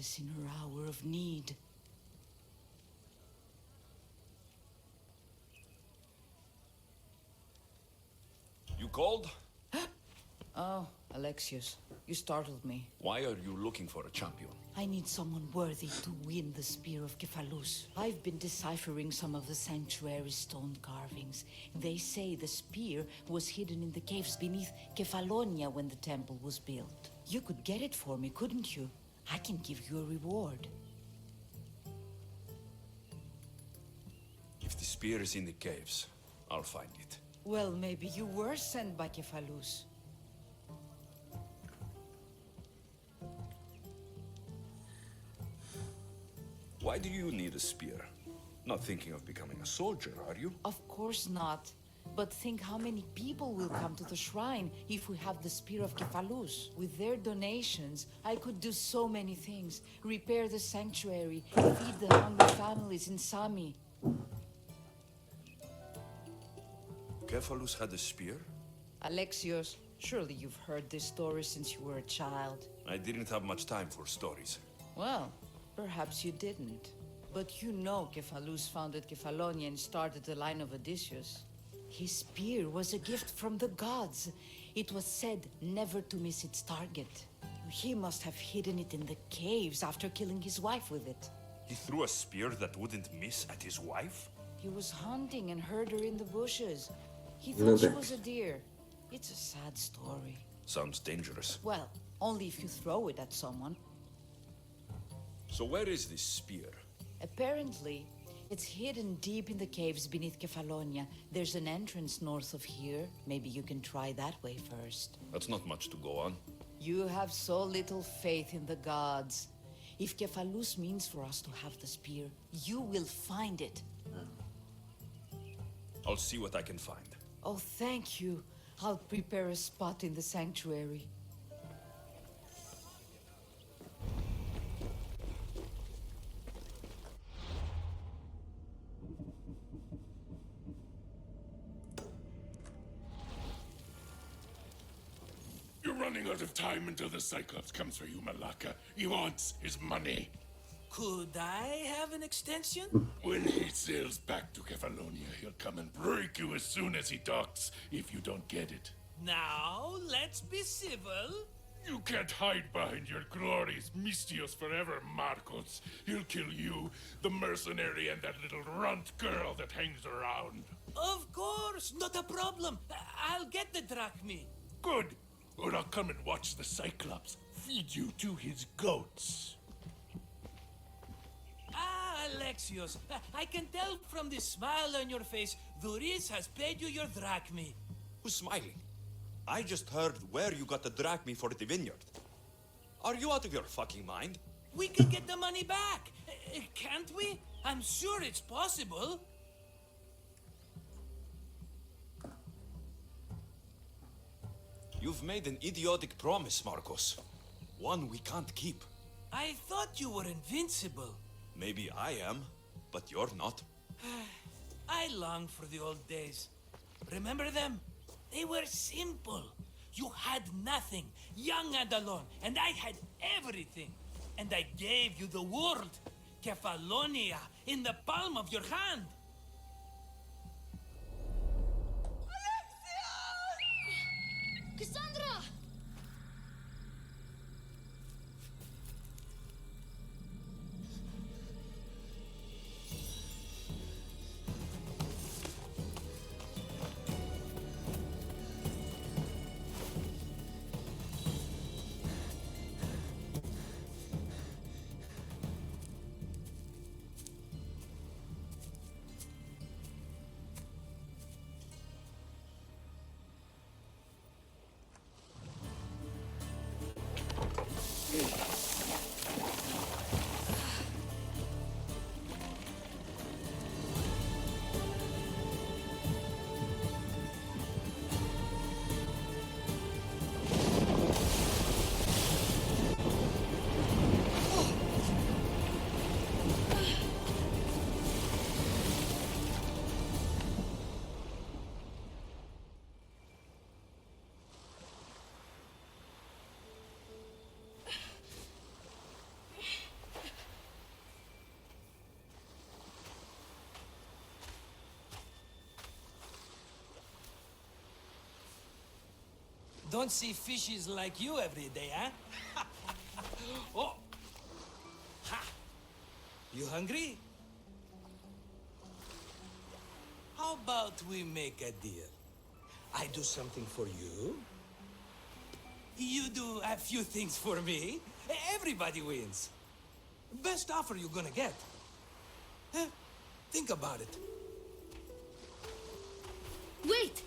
princess in her hour of need. You called? Oh, Alexius, you startled me. Why are you looking for a champion? I need someone worthy to win the Spear of Cephalus. I've been deciphering some of the sanctuary's stone carvings. They say the spear was hidden in the caves beneath Kefalonia when the temple was built. You could get it for me, couldn't you? I can give you a reward. If the spear is in the caves, I'll find it. Well, maybe you were sent by Cephalus. Why do you need a spear? Not thinking of becoming a soldier, are you? Of course not. But think how many people will come to the shrine if we have the Spear of Cephalus. With their donations, I could do so many things. Repair the sanctuary, feed the hungry families in Sami. Cephalus had a spear? Alexios, surely you've heard this story since you were a child. I didn't have much time for stories. Well, perhaps you didn't. But you know Cephalus founded Kefalonia and started the line of Odysseus. His spear was a gift from the gods. It was said never to miss its target. He must have hidden it in the caves after killing his wife with it. He threw a spear that wouldn't miss at his wife? He was hunting and heard her in the bushes. He No thought she thanks. was a deer. It's a sad story. Sounds dangerous. Well, only if you throw it at someone. So where is this spear? Apparently, it's hidden deep in the caves beneath Kefalonia. There's an entrance north of here. Maybe you can try that way first. That's not much to go on. You have so little faith in the gods. If Cephalus means for us to have the spear, you will find it. I'll see what I can find. Oh, thank you. I'll prepare a spot in the sanctuary. You're running out of time until the Cyclops comes for you, Malaka. He wants his money. Could I have an extension? When he sails back to Kefalonia, he'll come and break you as soon as he docks, if you don't get it. Now, let's be civil. You can't hide behind your glories, Mistios forever, Marcos. He'll kill you, the mercenary, and that little runt girl that hangs around. Of course, not a problem. I'll get the drachmi. Good. Or I'll come and watch the Cyclops feed you to his goats. Ah, Alexios, I can tell from the smile on your face, Duris has paid you your drachmi. Who's smiling? I just heard where you got the drachmi for the vineyard. Are you out of your fucking mind? We can get the money back, can't we? I'm sure it's possible. You've made an idiotic promise, Marcos. One we can't keep. I thought you were invincible. Maybe I am, but you're not. I long for the old days. Remember them? They were simple. You had nothing, young and alone, and I had everything. And I gave you the world, Kefalonia, in the palm of your hand. Cassandra! Don't see fishes like you every day, huh? Oh! Ha! You hungry? How about we make a deal? I do something for you. You do a few things for me. Everybody wins. Best offer you're gonna get. Huh? Think about it. Wait!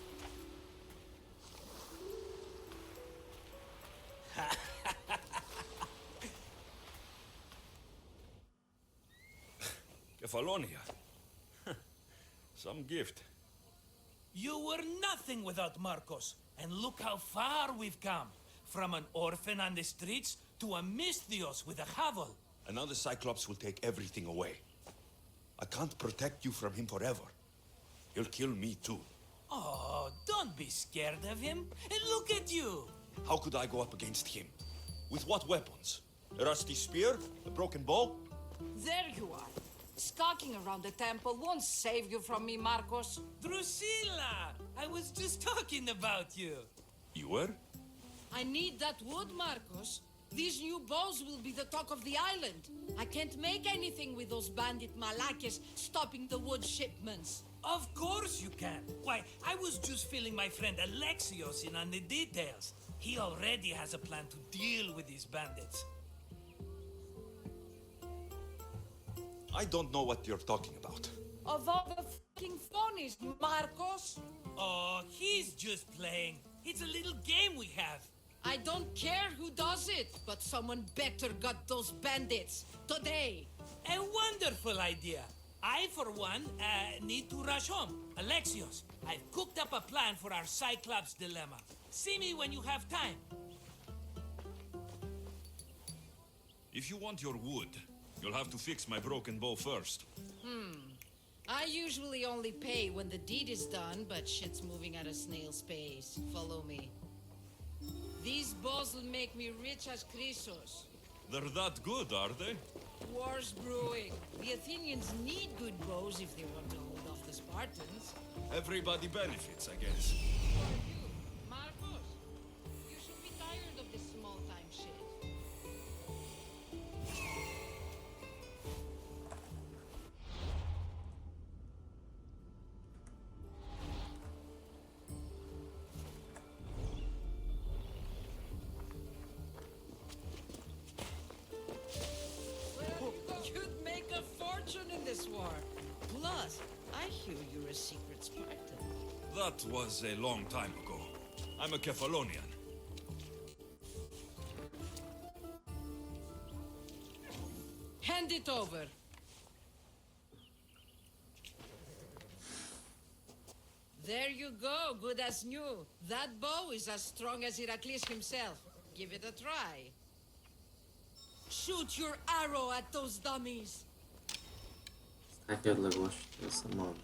Kefalonia. Some gift. You were nothing without Marcos. And look how far we've come. From an orphan on the streets to a Misthios with a Havel. And now the Cyclops will take everything away. I can't protect you from him forever. He'll kill me too. Oh, don't be scared of him. And look at you. How could I go up against him? With what weapons? A rusty spear? A broken bow? There you are. Skulking around the temple won't save you from me, Marcos. Drusilla! I was just talking about you. You were? I need that wood, Marcos. These new bows will be the talk of the island. I can't make anything with those bandit malakes stopping the wood shipments. Of course you can. Why, I was just filling my friend Alexios in on the details. He already has a plan to deal with these bandits. I don't know what you're talking about. Of all the fucking phonies, Marcos. Oh, he's just playing. It's a little game we have. I don't care who does it, but someone better got those bandits. Today. A wonderful idea. I, for one, need to rush home. Alexios, I've cooked up a plan for our Cyclops dilemma. See me when you have time. If you want your wood, you'll have to fix my broken bow first. I usually only pay when the deed is done, but shit's moving at a snail's pace. Follow me. These bows will make me rich as Chrysos. They're that good, are they? War's brewing. The Athenians need good bows if they want to hold off the Spartans. Everybody benefits, I guess. Who are you? Marcos? You should be tired of this small-time shit. Well, you'd make a fortune in this war. Plus, I hear you're a secret Spartan. That was a long time ago. I'm a Kefalonian. Hand it over. There you go, good as new. That bow is as strong as Heracles himself. Give it a try. Shoot your arrow at those dummies. Z takiej odległości to jest samolot.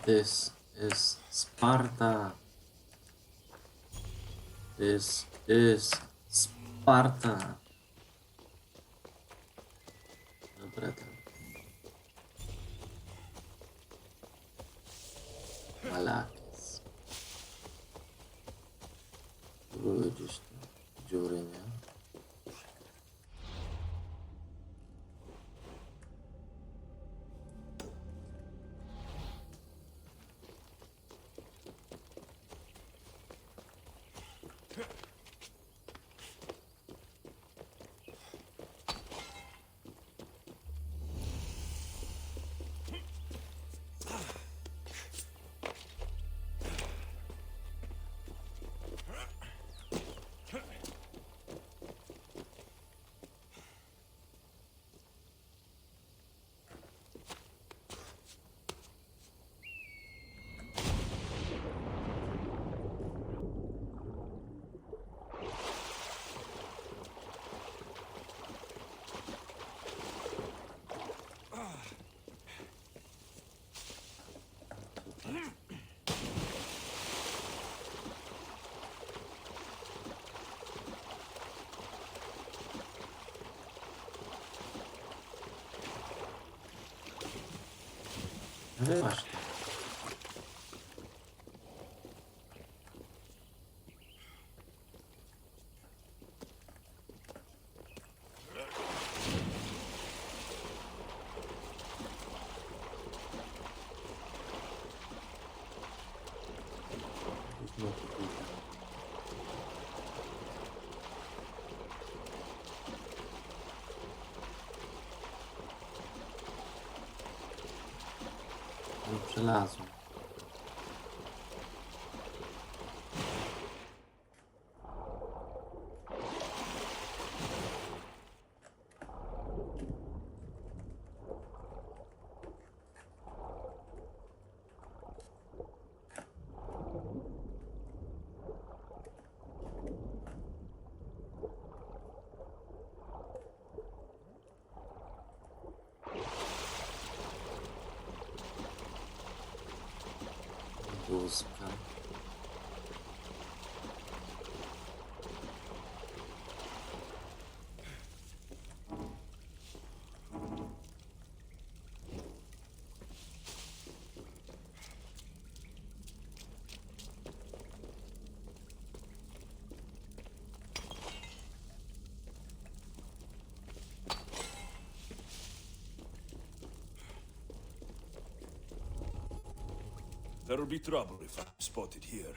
This is Sparta. This is Sparta. Dobra tam. Malakis. Były gdzieś tu dziury, nie? No właśnie. No, to widzę. No, przelazłem. Wózka. There'll be trouble if I'm spotted here.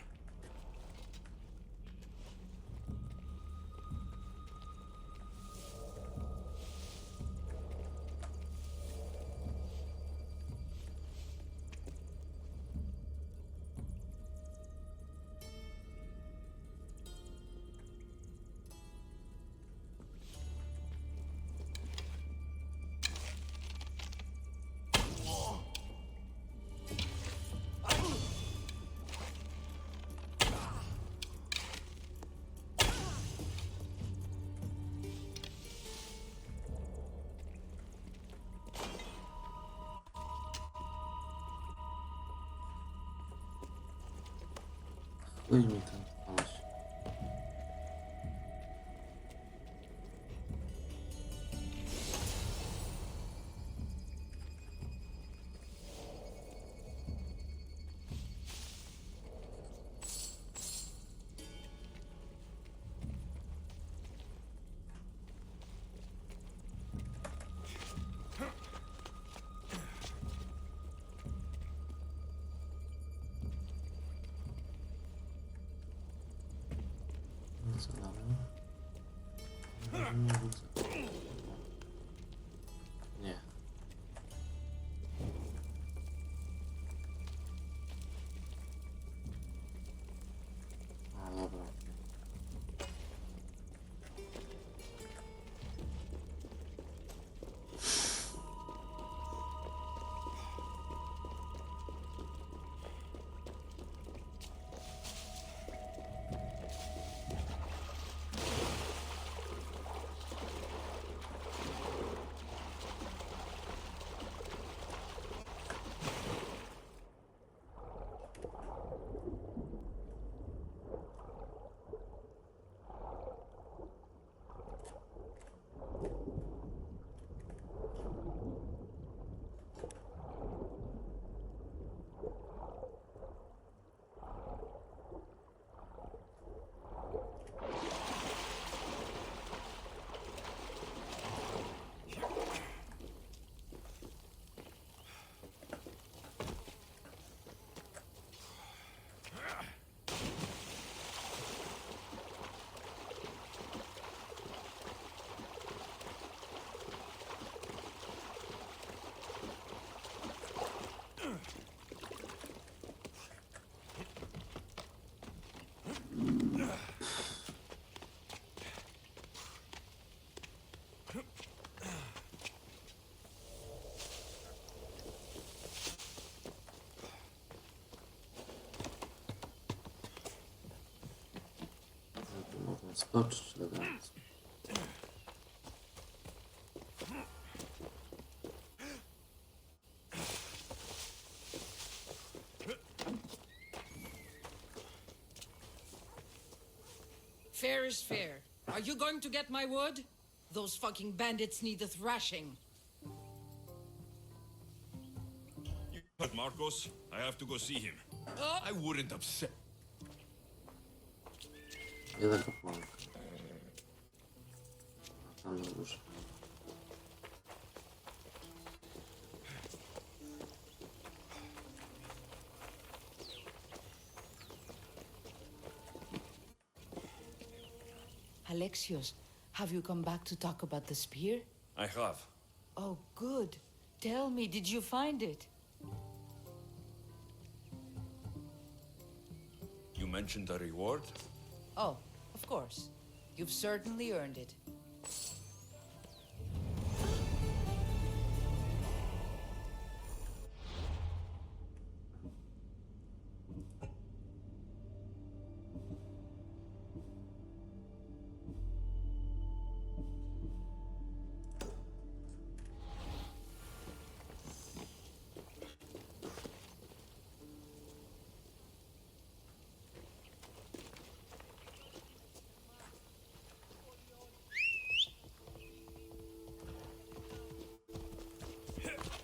Chuj mi ten koleś. No co dalej? Nie widzę. Nie. A dobra. Tu można skoczyć do granicy. Fair is fair. Are you going to get my wood? Those fucking bandits need a thrashing. You heard Marcos. I have to go see him. I wouldn't upset. Jeden kapłanka. A tam na górze. Alexios, have you come back to talk about the spear? I have. Oh, good. Tell me, did you find it? You mentioned a reward? Oh, of course. You've certainly earned it.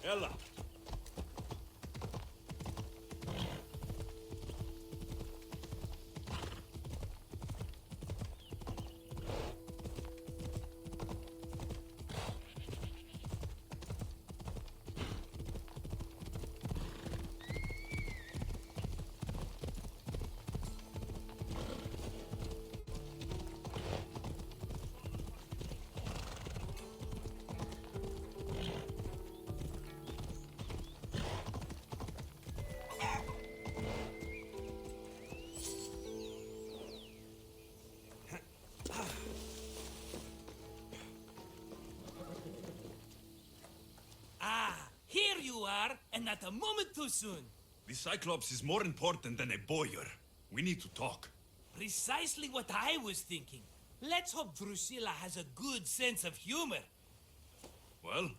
Ella! Here you are, and not a moment too soon. The Cyclops is more important than a boyar. We need to talk. Precisely what I was thinking. Let's hope Drusilla has a good sense of humor. Well,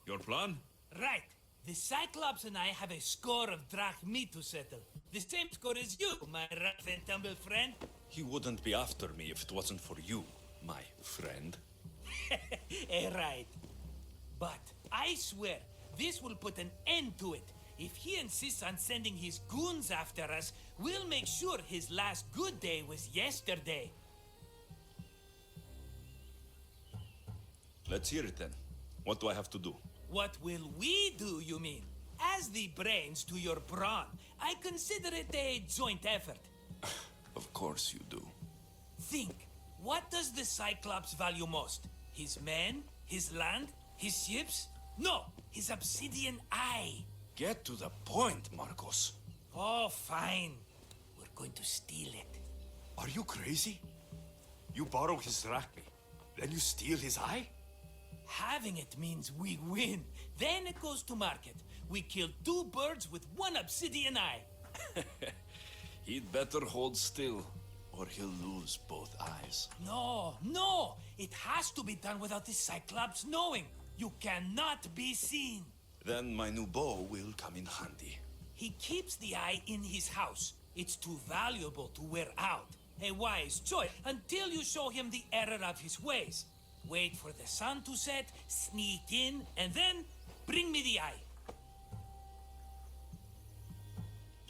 your plan? Right. The Cyclops and I have a score of drachmi to settle. The same score as you, my rough and tumble friend. He wouldn't be after me if it wasn't for you, my friend. Right. But I swear, this will put an end to it. If he insists on sending his goons after us, we'll make sure his last good day was yesterday. Let's hear it then. What do I have to do? What will we do, you mean? As the brains to your brawn, I consider it a joint effort. Of course you do. Think, what does the Cyclops value most? His men? His land? His ships? No, his obsidian eye. Get to the point, Marcos. Oh, fine. We're going to steal it. Are you crazy? You borrow his drachmi, then you steal his eye? Having it means we win. Then it goes to market. We kill two birds with one obsidian eye. He'd better hold still, or he'll lose both eyes. No. It has to be done without the Cyclops knowing. You cannot be seen. Then my new bow will come in handy. He keeps the eye in his house. It's too valuable to wear out. A wise choice until you show him the error of his ways. Wait for the sun to set, sneak in, and then bring me the eye.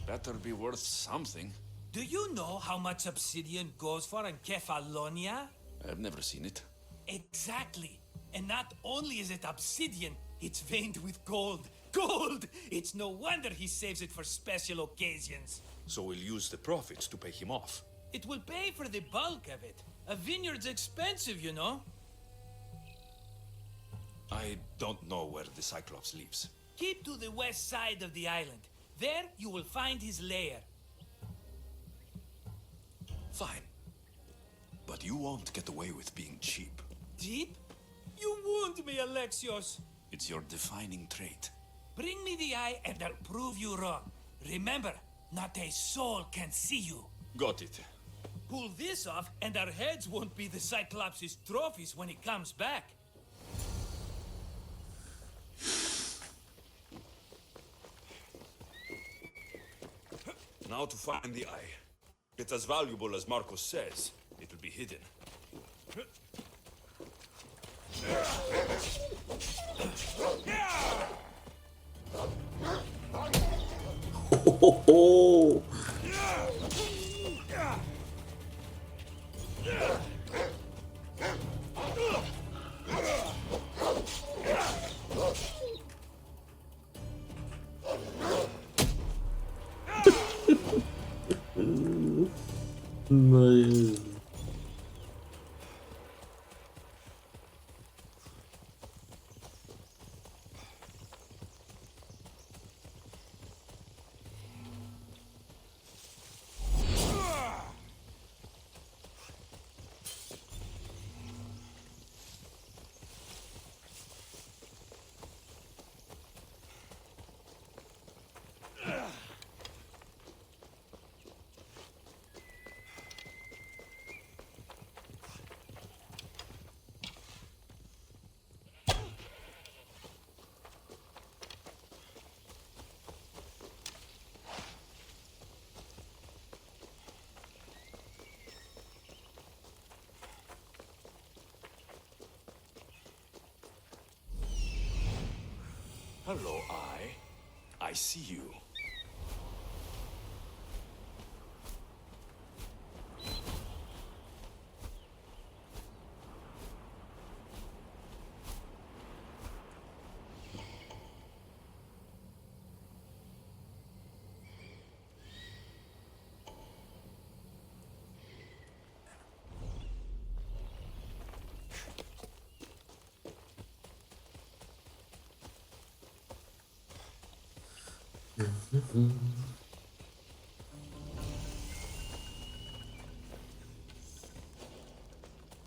Better be worth something. Do you know how much obsidian goes for in Kefalonia? I've never seen it. Exactly. And not only is it obsidian, it's veined with gold. Gold! It's no wonder he saves it for special occasions. So we'll use the profits to pay him off. It will pay for the bulk of it. A vineyard's expensive, you know. I don't know where the Cyclops lives. Keep to the west side of the island. There you will find his lair. Fine. But you won't get away with being cheap. Deep? You wound me, Alexios. It's your defining trait. Bring me the eye and I'll prove you wrong. Remember, not a soul can see you. Got it. Pull this off and our heads won't be the Cyclops' trophies when he comes back. Now to find the eye. It's as valuable as Marcos says. It'll be hidden. ho. No Jezu. Hello, I see you.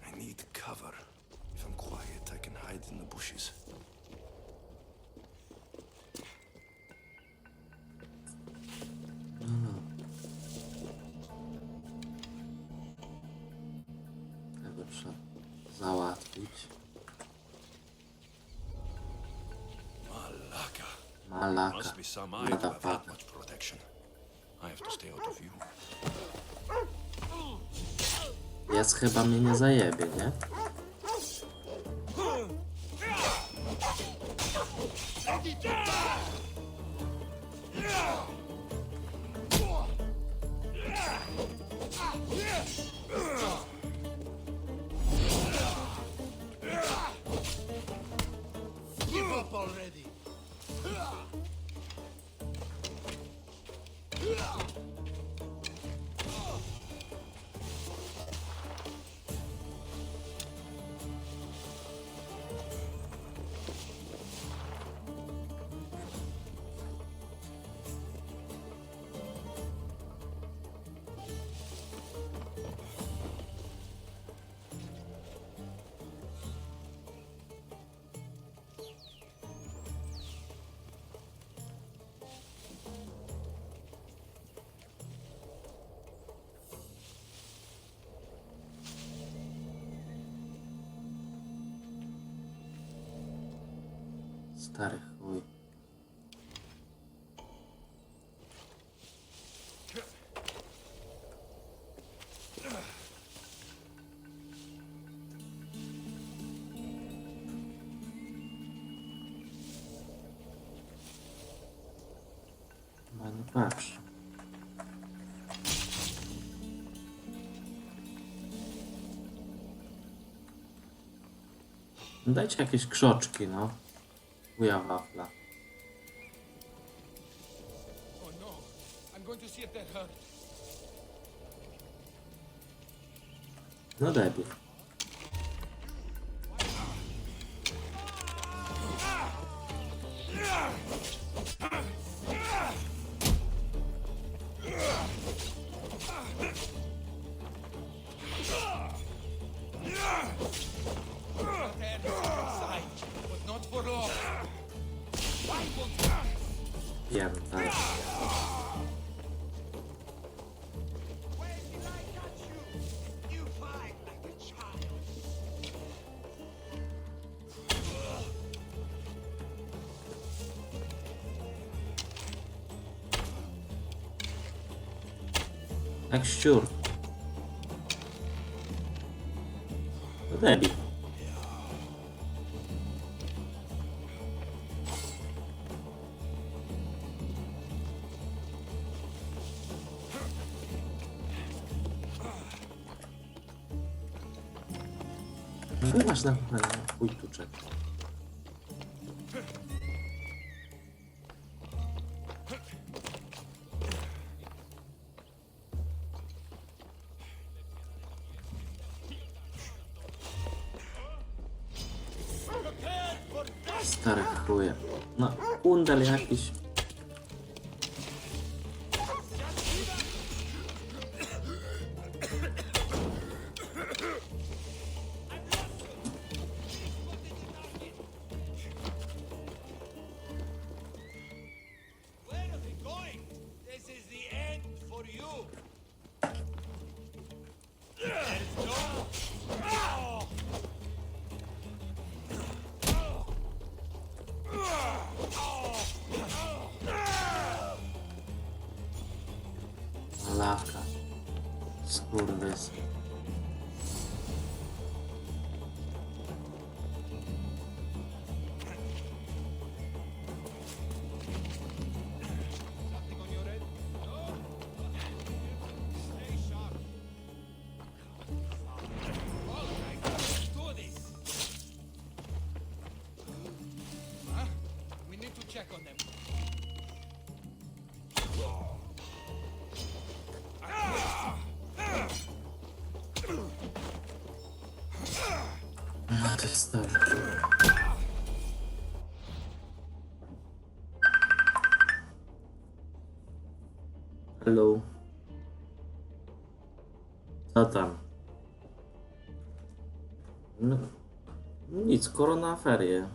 I need cover. If I'm quiet, I can hide in the bushes. Tego trzeba załatwić. Malaka. Must be some eye to have that Motherfucker. much protection. I have to stay out of view. Jest chyba mnie nie zajebie, nie? Give up already. Stary chuj. No nie patrz. Dajcie jakieś krzoczki, no. Chuja wafla. Oh no. I'm going to see if that hurt. No debil. That side, but not for long. Why won't you? Pierdolę. Where did I catch you? You fight like a child. Jak szczur. No debil. I masz na ujtuczek. Stare chuje. No, kundel jakiś. Where are they going? This is the end for you. There's no. Oh! Lawka. Skurwys. Something on your end? No? Stay sharp. All right, let's do this. Huh? We need to check on them. No to jest stary. Hello. Co tam? No, nic, korona ferie.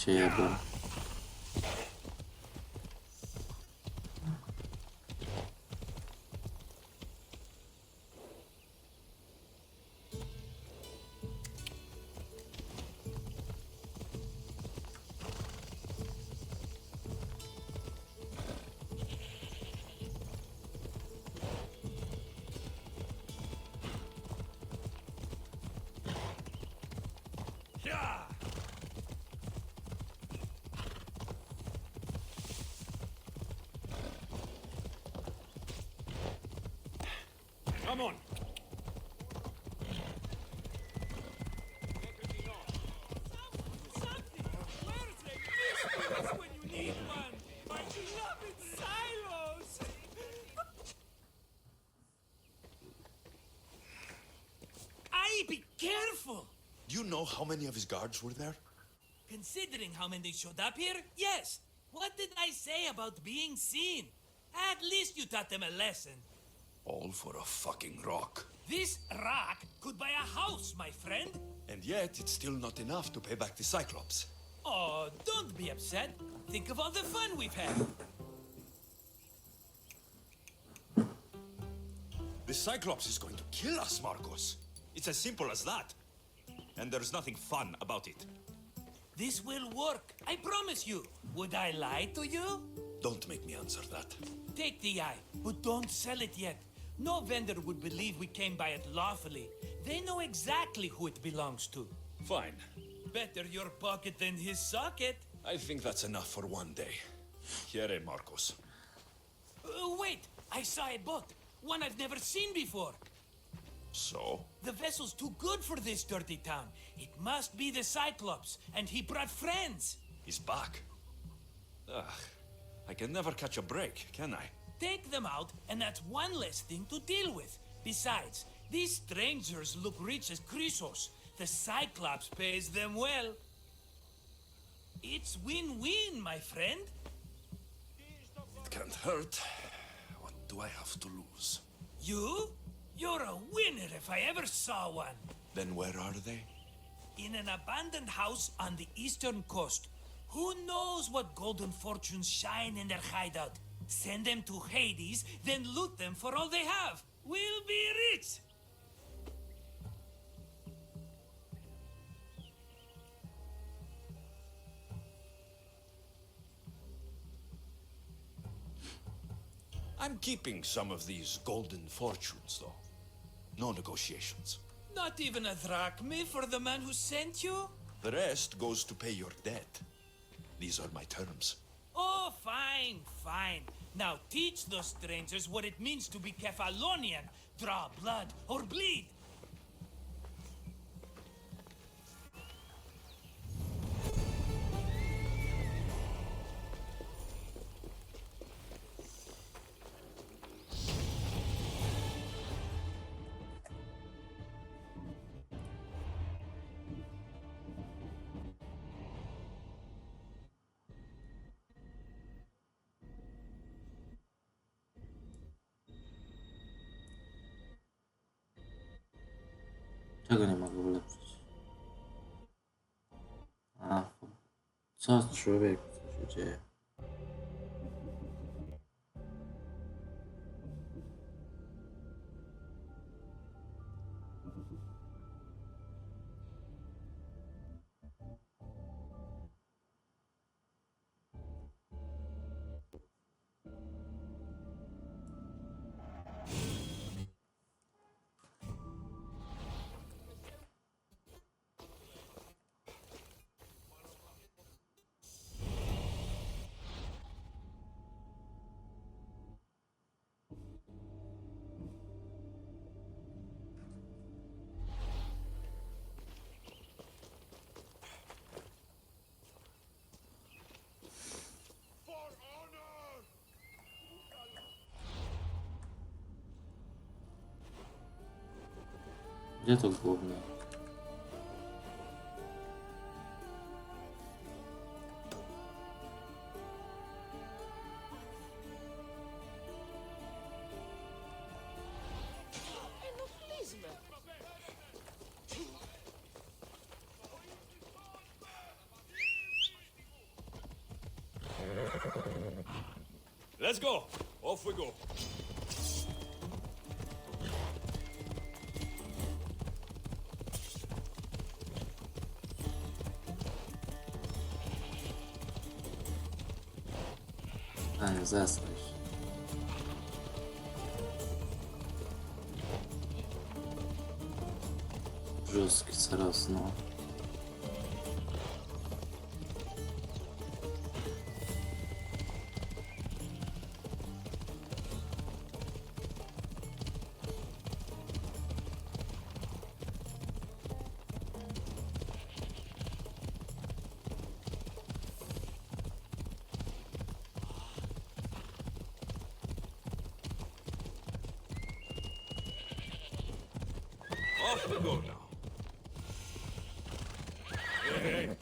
się jebłem. Yeah! Come on. When you need one, my beloved silos! Aye, be careful! Do you know how many of his guards were there? Considering how many showed up here, yes. What did I say about being seen? At least you taught them a lesson. All for a fucking rock. This rock could buy a house, my friend. And yet, it's still not enough to pay back the Cyclops. Oh, don't be upset. Think of all the fun we've had. The Cyclops is going to kill us, Marcos. It's as simple as that. And there's nothing fun about it. This will work, I promise you. Would I lie to you? Don't make me answer that. Take the eye, but don't sell it yet. No vendor would believe we came by it lawfully. They know exactly who it belongs to. Fine. Better your pocket than his socket. I think that's enough for one day. Here, Marcos. Wait, I saw a boat. One I've never seen before. So? The vessel's too good for this dirty town. It must be the Cyclops, and he brought friends. He's back. Ugh. I can never catch a break, can I? Take them out, and that's one less thing to deal with. Besides, these strangers look rich as Chrysos. The Cyclops pays them well. It's win-win, my friend. It can't hurt. What do I have to lose? You? You're a winner if I ever saw one. Then where are they? In an abandoned house on the eastern coast. Who knows what golden fortunes shine in their hideout? Send them to Hades, then loot them for all they have. We'll be rich. I'm keeping some of these golden fortunes, though. No negotiations. Not even a drachme for the man who sent you? The rest goes to pay your debt. These are my terms. Oh, fine, fine. Now teach those strangers what it means to be Kefalonian. Draw blood or bleed. Czego nie mogę ulepszyć? A, co z człowieku, co się dzieje? Gdzie to główne? Let's go. Off we go. A nie, zesłać. Brzuski co rosną. Off we go now. Hey, hey.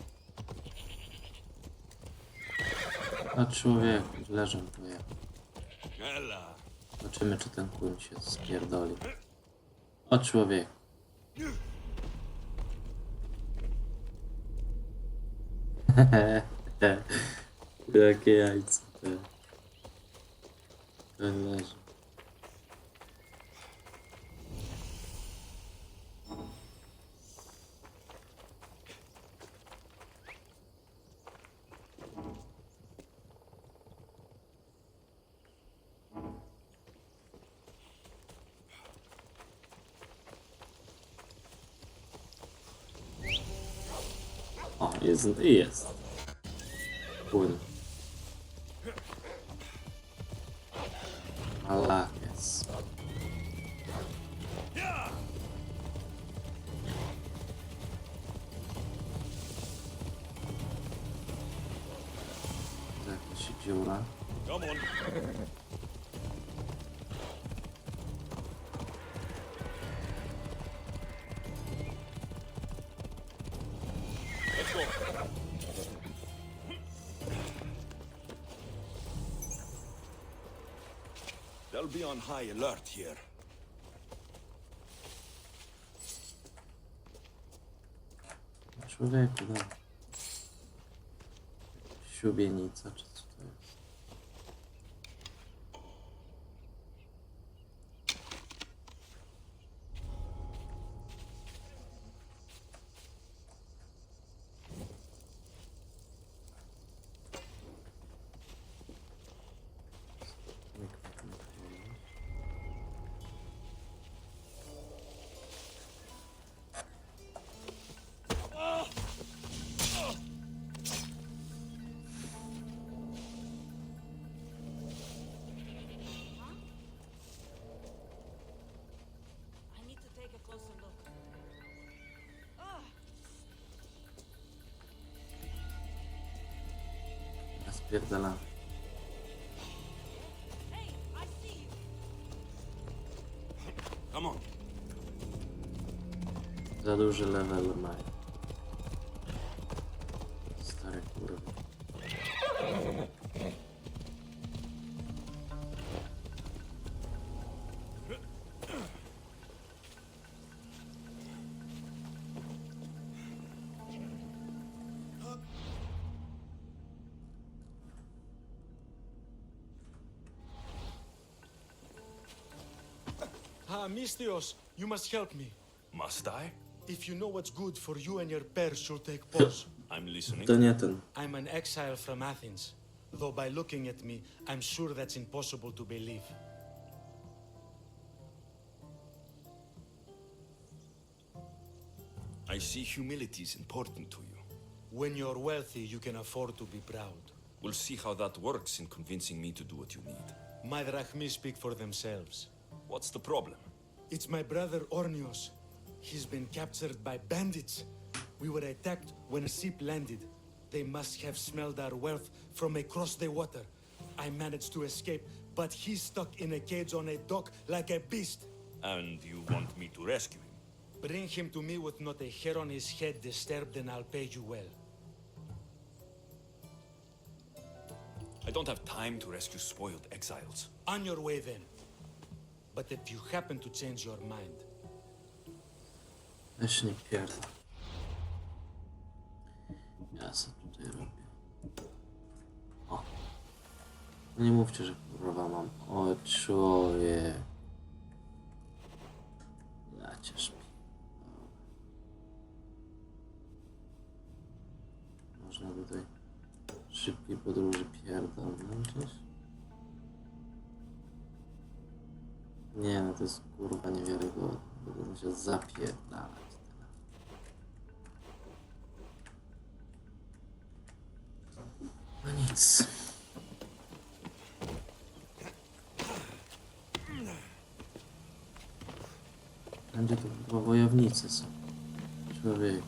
A człowieku, leżą pojechał. Ella. Zobaczymy, czy ten kuń się spierdoli. O człowieku. Jakie jajce te. Ten leży. O, jest. Płyn. Malakes. Jakaś dziura. Come on. Let's go. They'll be on high alert here. Człowieku, no. Ślubienica, czy co to jest? I need to take a closer look. Rozpierdalamy. Hey, I see you. Come on. Za duży level mają. Stare kurwy. Mistios, you must help me. Must I? If you know what's good for you and your bear should take pause. I'm listening. To nie ten. I'm an exile from Athens, though by looking at me, I'm sure that's impossible to believe. I see humility is important to you. When you're wealthy, you can afford to be proud. We'll see how that works in convincing me to do what you need. My drachmi speak for themselves. What's the problem? It's my brother Ornios. He's been captured by bandits. We were attacked when a ship landed. They must have smelled our wealth from across the water. I managed to escape, but he's stuck in a cage on a dock like a beast. And you want me to rescue him? Bring him to me with not a hair on his head disturbed, and I'll pay you well. I don't have time to rescue spoiled exiles. On your way then. But if you happen to change your mind, Weź nie pierdol. Ja co tutaj robię? O. No nie mówcie, że kurwa mam. O człowiek. Ja cię szpi. Można tutaj szybkiej podróży pierdolnąć. Nie no, to jest kurwa niewiarygodne. Będę się zapierdalać. No nic. Będzie to chyba wojownicy są. Człowiek.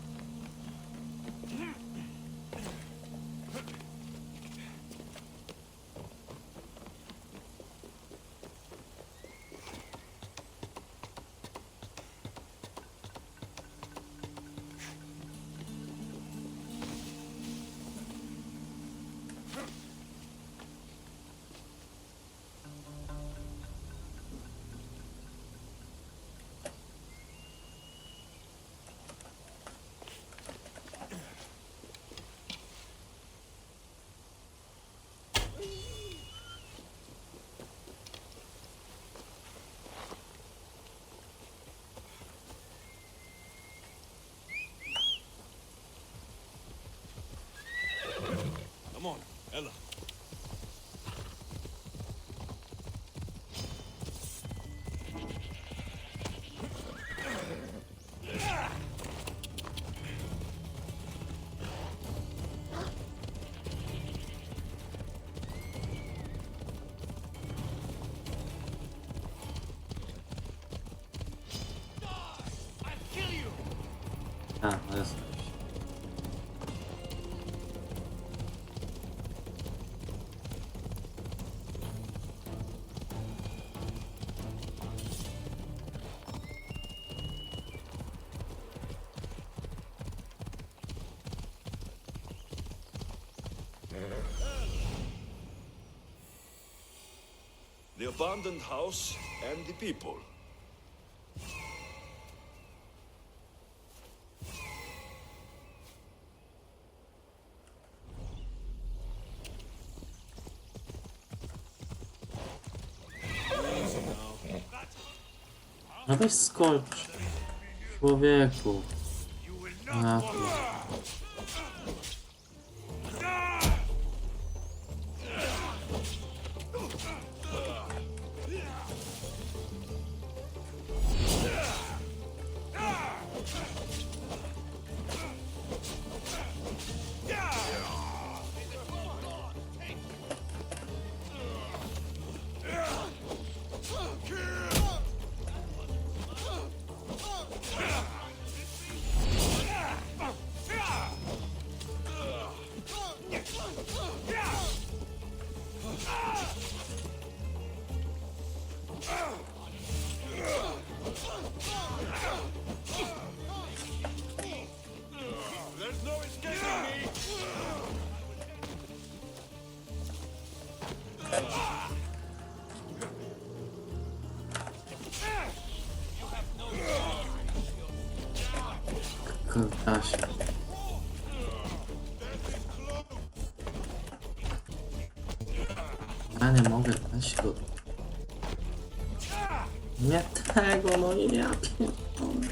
Come on, Ella. A, no jest. The abandoned house and the people. No weź skocz. Człowieku. A, There's no escaping me! Kurdasie. Ja nie mogę dać go. Nie tego, no nie ja pierdolę.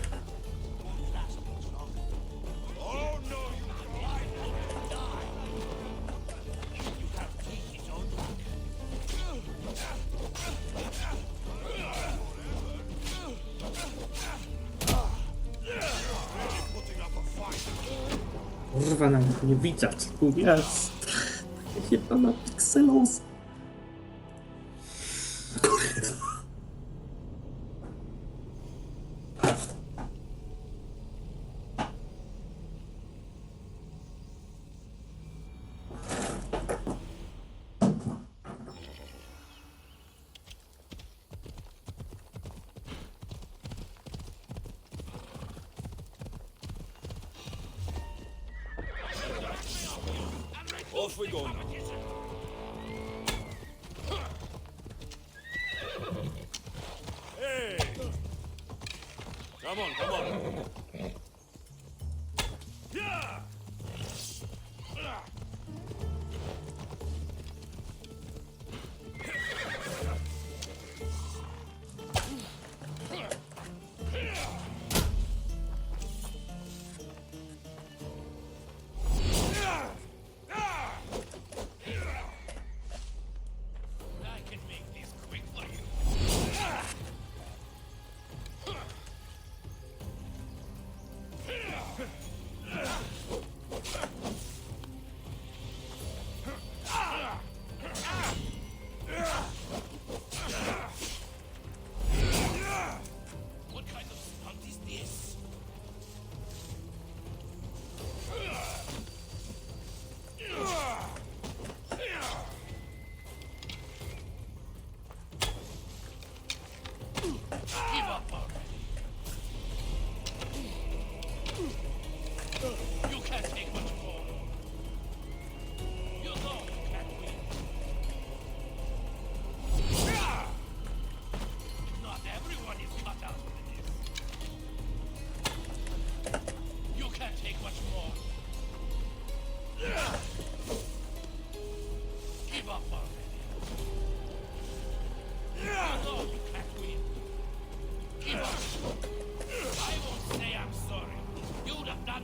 Kurwa, nawet nie widać, tu jest. Chyba na pikselos. Off we go now. Hey! Come on, come on. Yeah!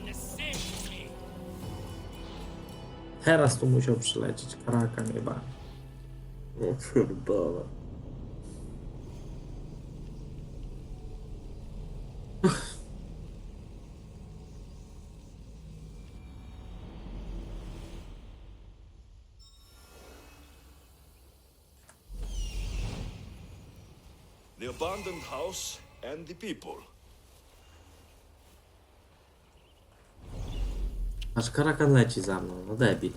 the same to me. Teraz tu musiał przylecieć. Karaka nie ba. Nie pierdolę. The abandoned house and the people. Aż Karakan leci za mną, no debil.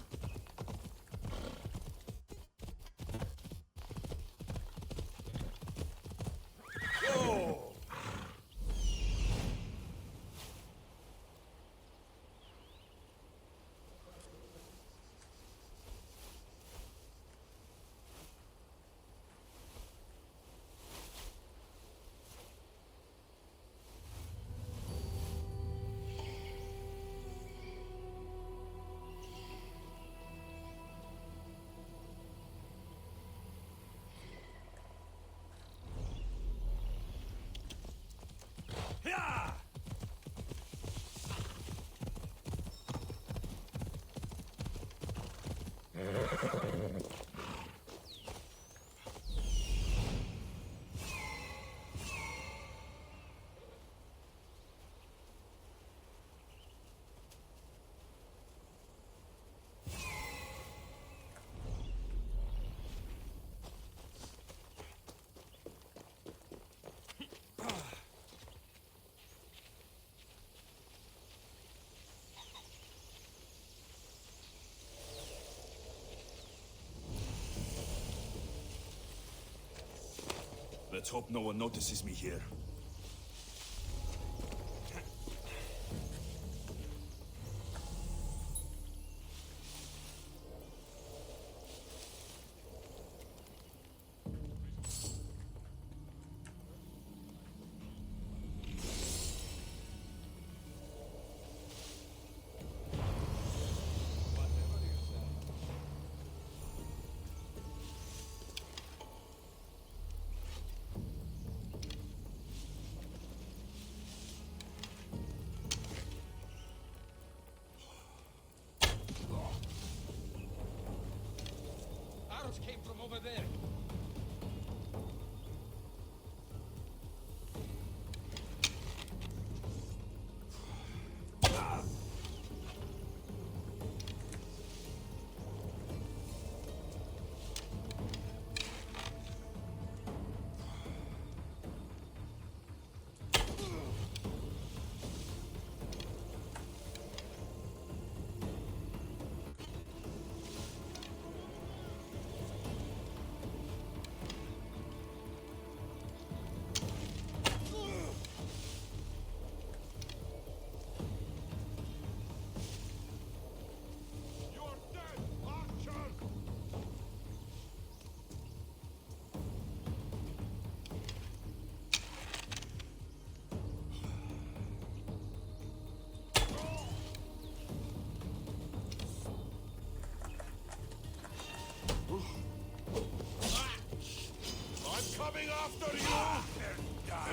Let's hope no one notices me here. Arrows came from over there.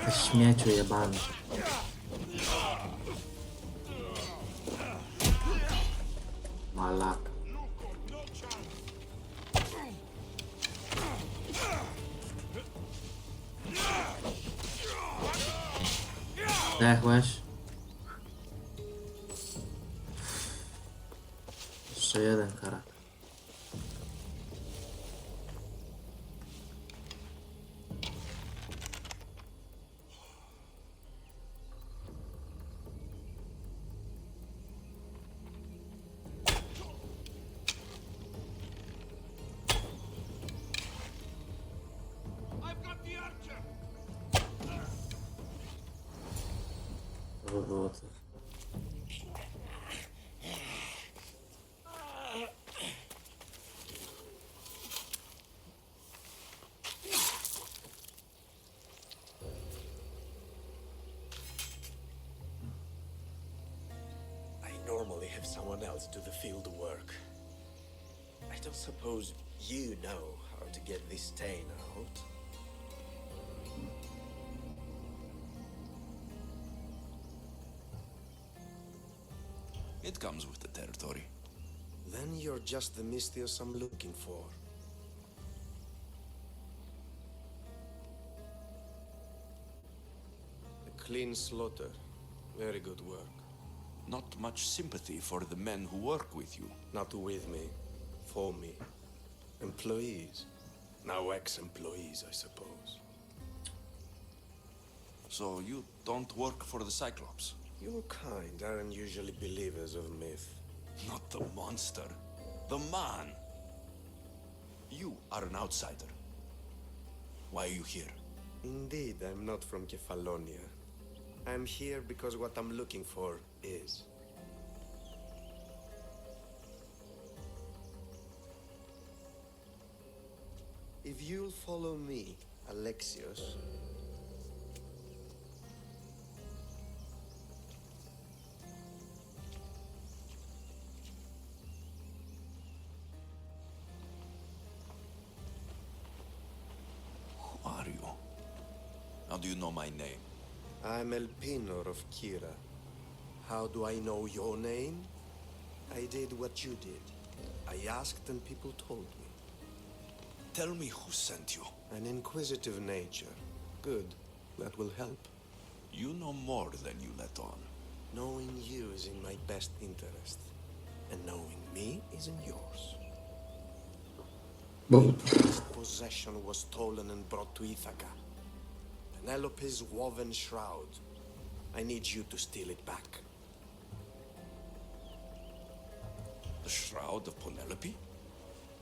Te śmieciu jebany. Malak. Zdechłeś? Jeszcze jeden karak. To by było to. I normally have someone else do the field work. I don't suppose you know how to get this stain out. It comes with the territory. Then you're just the Mystios I'm looking for. A clean slaughter. Very good work. Not much sympathy for the men who work with you. Not with me. For me. Employees. Now ex-employees, I suppose. So you don't work for the Cyclops? Your kind aren't usually believers of myth. Not the monster. The man. You are an outsider. Why are you here? Indeed, I'm not from Kefalonia. I'm here because what I'm looking for is. If you'll follow me, Alexios, Who are you? How do you know my name? I'm Elpinor of Kira. How do I know your name? I did what you did. I asked and people told me. Tell me who sent you. An inquisitive nature. Good. That will help. You know more than you let on. Knowing you is in my best interest. And knowing me is in yours. Bo Prized possession was stolen and brought to Ithaca. Penelope's woven shroud. I need you to steal it back. The shroud of Penelope?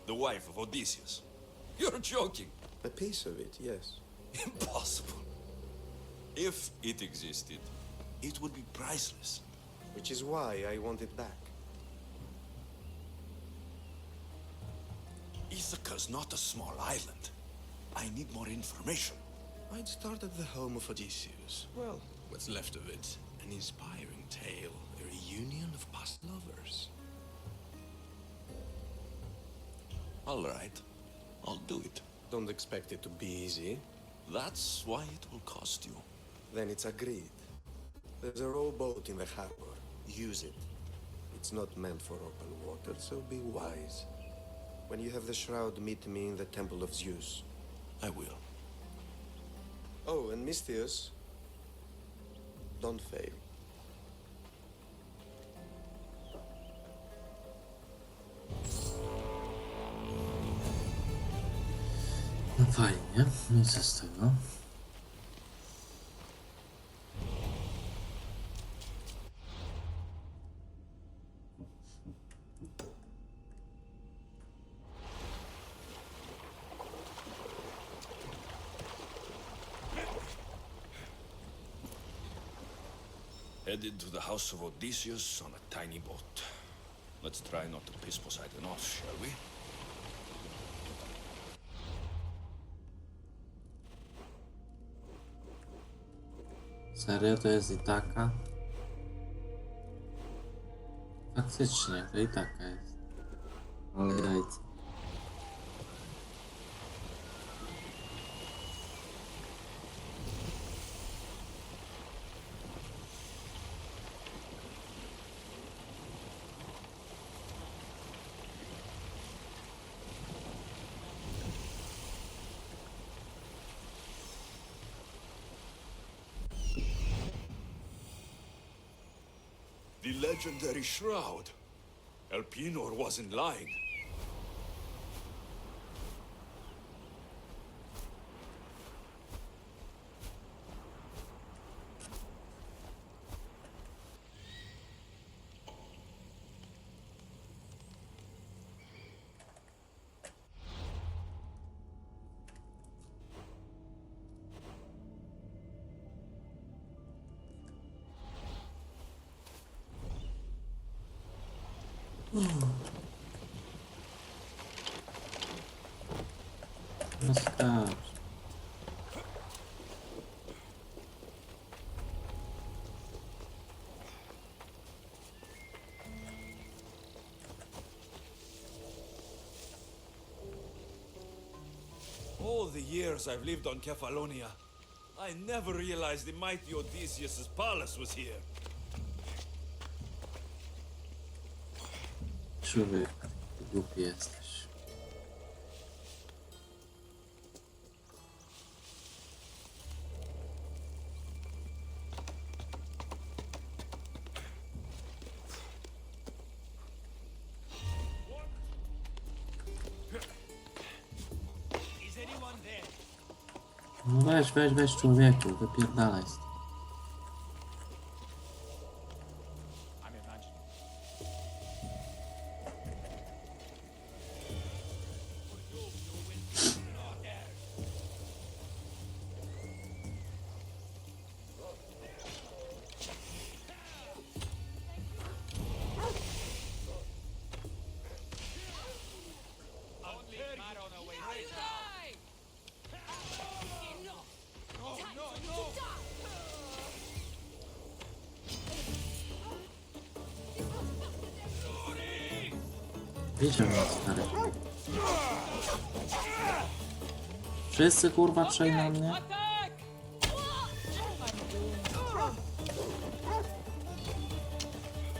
The wife of Odysseus? You're joking. A piece of it, yes. Impossible. If it existed, it would be priceless. Which is why I want it back. Ithaca's not a small island. I need more information. I'd start at the home of Odysseus. Well, what's left of it. An inspiring tale. A reunion of past lovers. All right. I'll do it. Don't expect it to be easy. That's why it will cost you. Then it's agreed. There's a rowboat in the harbor. Use it. It's not meant for open water, so be wise. When you have the shroud, meet me in the Temple of Zeus. I will. Oh, and Mystios, don't fail. No fajnie, no i co z tego? Headed to the house of Odysseus on a tiny boat. Let's try not to piss Poseidon off, shall we? Serio, to jest Itaka? Faktycznie, to Itaka jest. Ale jajca. The legendary shroud. Elpinor wasn't lying. No skacz. All the years I've lived on Kefalonia, I never realized the mighty Odysseus' palace was here. człowiek, ty głupi jesteś. No weź człowieku, wypierdalaj stąd. Wiecie mnie, stary. Wszyscy kurwa trzej na mnie.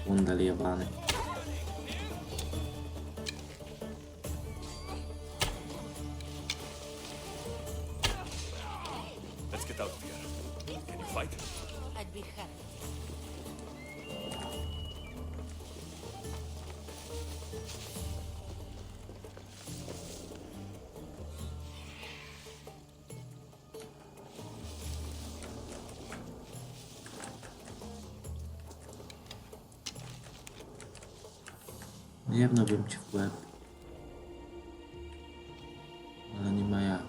Kundel jebany. Let's get out of here. Can you fight? I'd be happy. Jebnąłbym ci w łeb. Ale nie ma jak.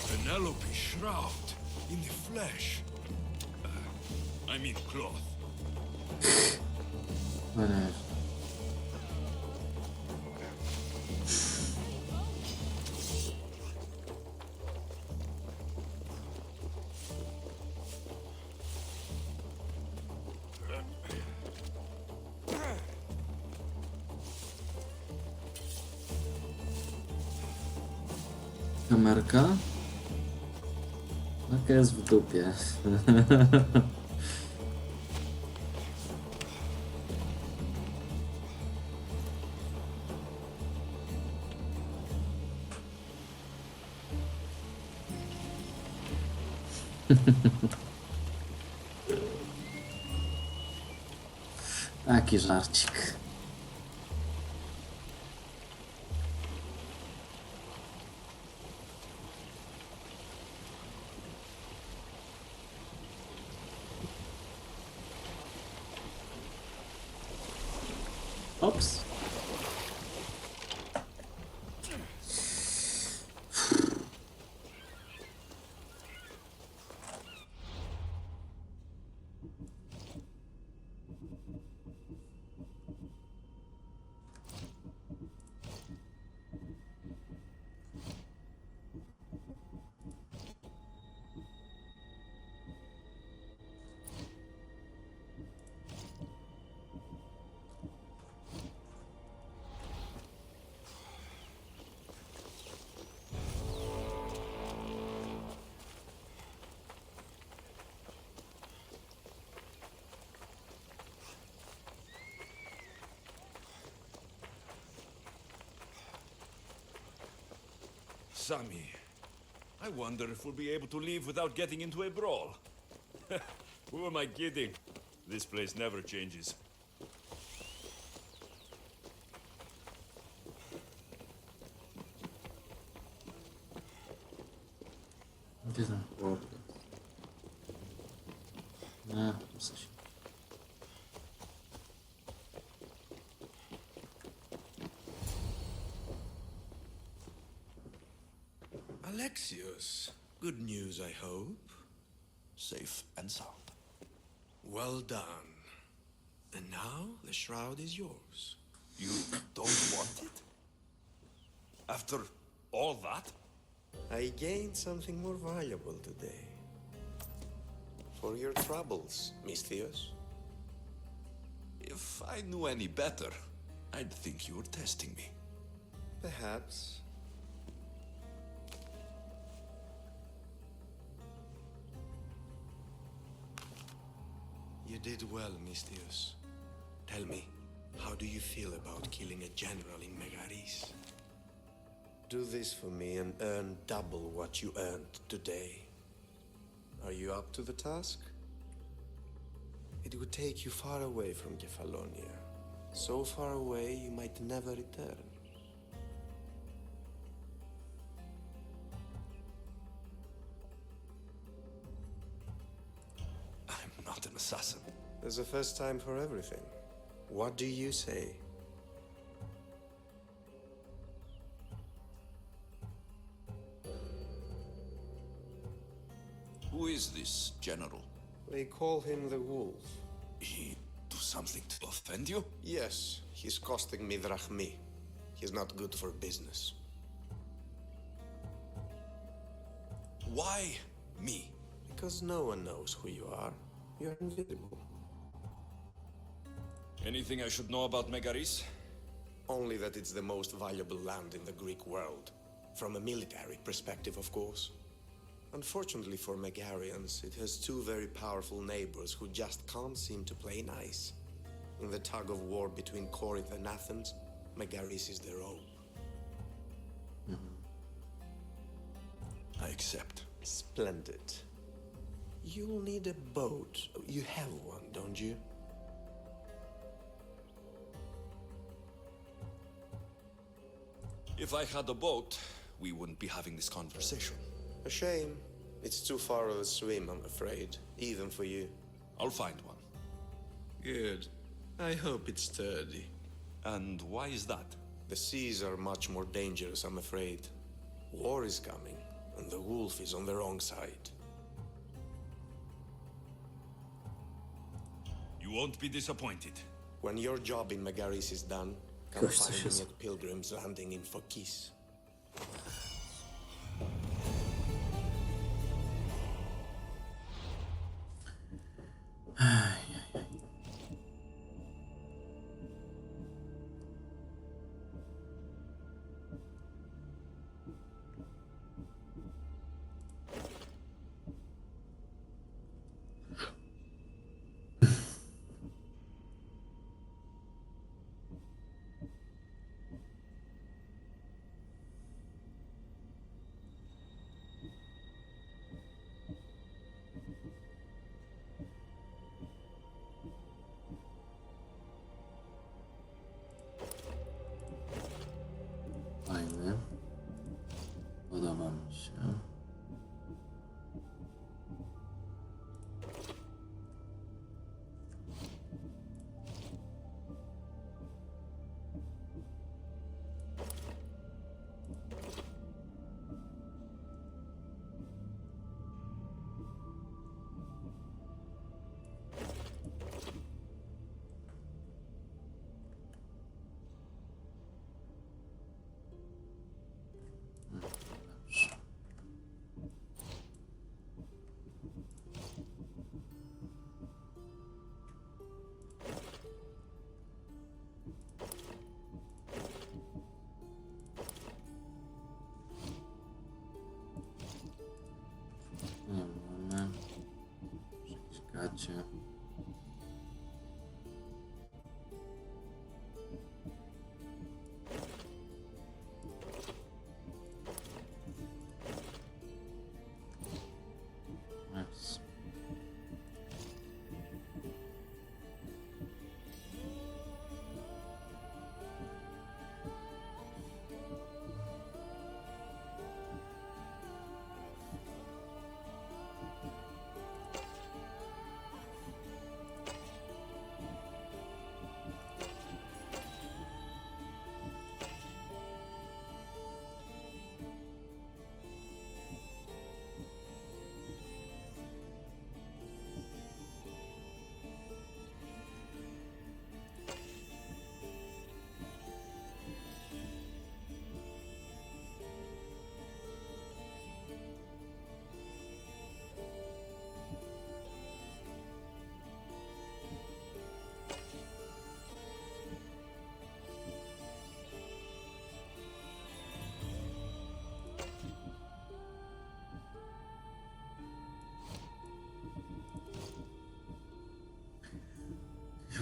Penelope shroud in the flesh. I mean cloth. Whatever. Kamerka? Taka jest w dupie. Taki żarcik. Ops. Sammy. I wonder if we'll be able to leave without getting into a brawl. Who am I kidding? This place never changes. Gdzie są chłopy? No, coś. Alexios, good news, I hope. Safe and sound. Well done. And now the shroud is yours. You don't want it? After all that? I gained something more valuable today. For your troubles, Misthios. If I knew any better, I'd think you were testing me. Perhaps. You did well, Misthios. Tell me, how do you feel about killing a general in Megaris? Do this for me and earn double what you earned today. Are you up to the task? It would take you far away from Kefalonia. So far away you might never return. I'm not an assassin. There's a first time for everything. What do you say? Who is this general? They call him the Wolf. He do something to offend you? Yes, he's costing me drachmi. He's not good for business. Why me? Because no one knows who you are. You're invisible. Anything I should know about Megaris? Only that it's the most valuable land in the Greek world. From a military perspective, of course. Unfortunately for Megarians, it has two very powerful neighbors who just can't seem to play nice. In the tug of war between Corinth and Athens, Megaris is their own. I accept. Splendid. You'll need a boat. You have one, don't you? If I had a boat, we wouldn't be having this conversation. A shame. It's too far of a swim, I'm afraid. Even for you. I'll find one. Good. I hope it's sturdy. And why is that? The seas are much more dangerous, I'm afraid. War is coming, and the wolf is on the wrong side. You won't be disappointed. When your job in Megaris is done, come Gosh, find this me is- at Pilgrim's Landing in Phokis. Fajny. Podoba mi się. Dobrze. Nie mamy. Jakieś gacie.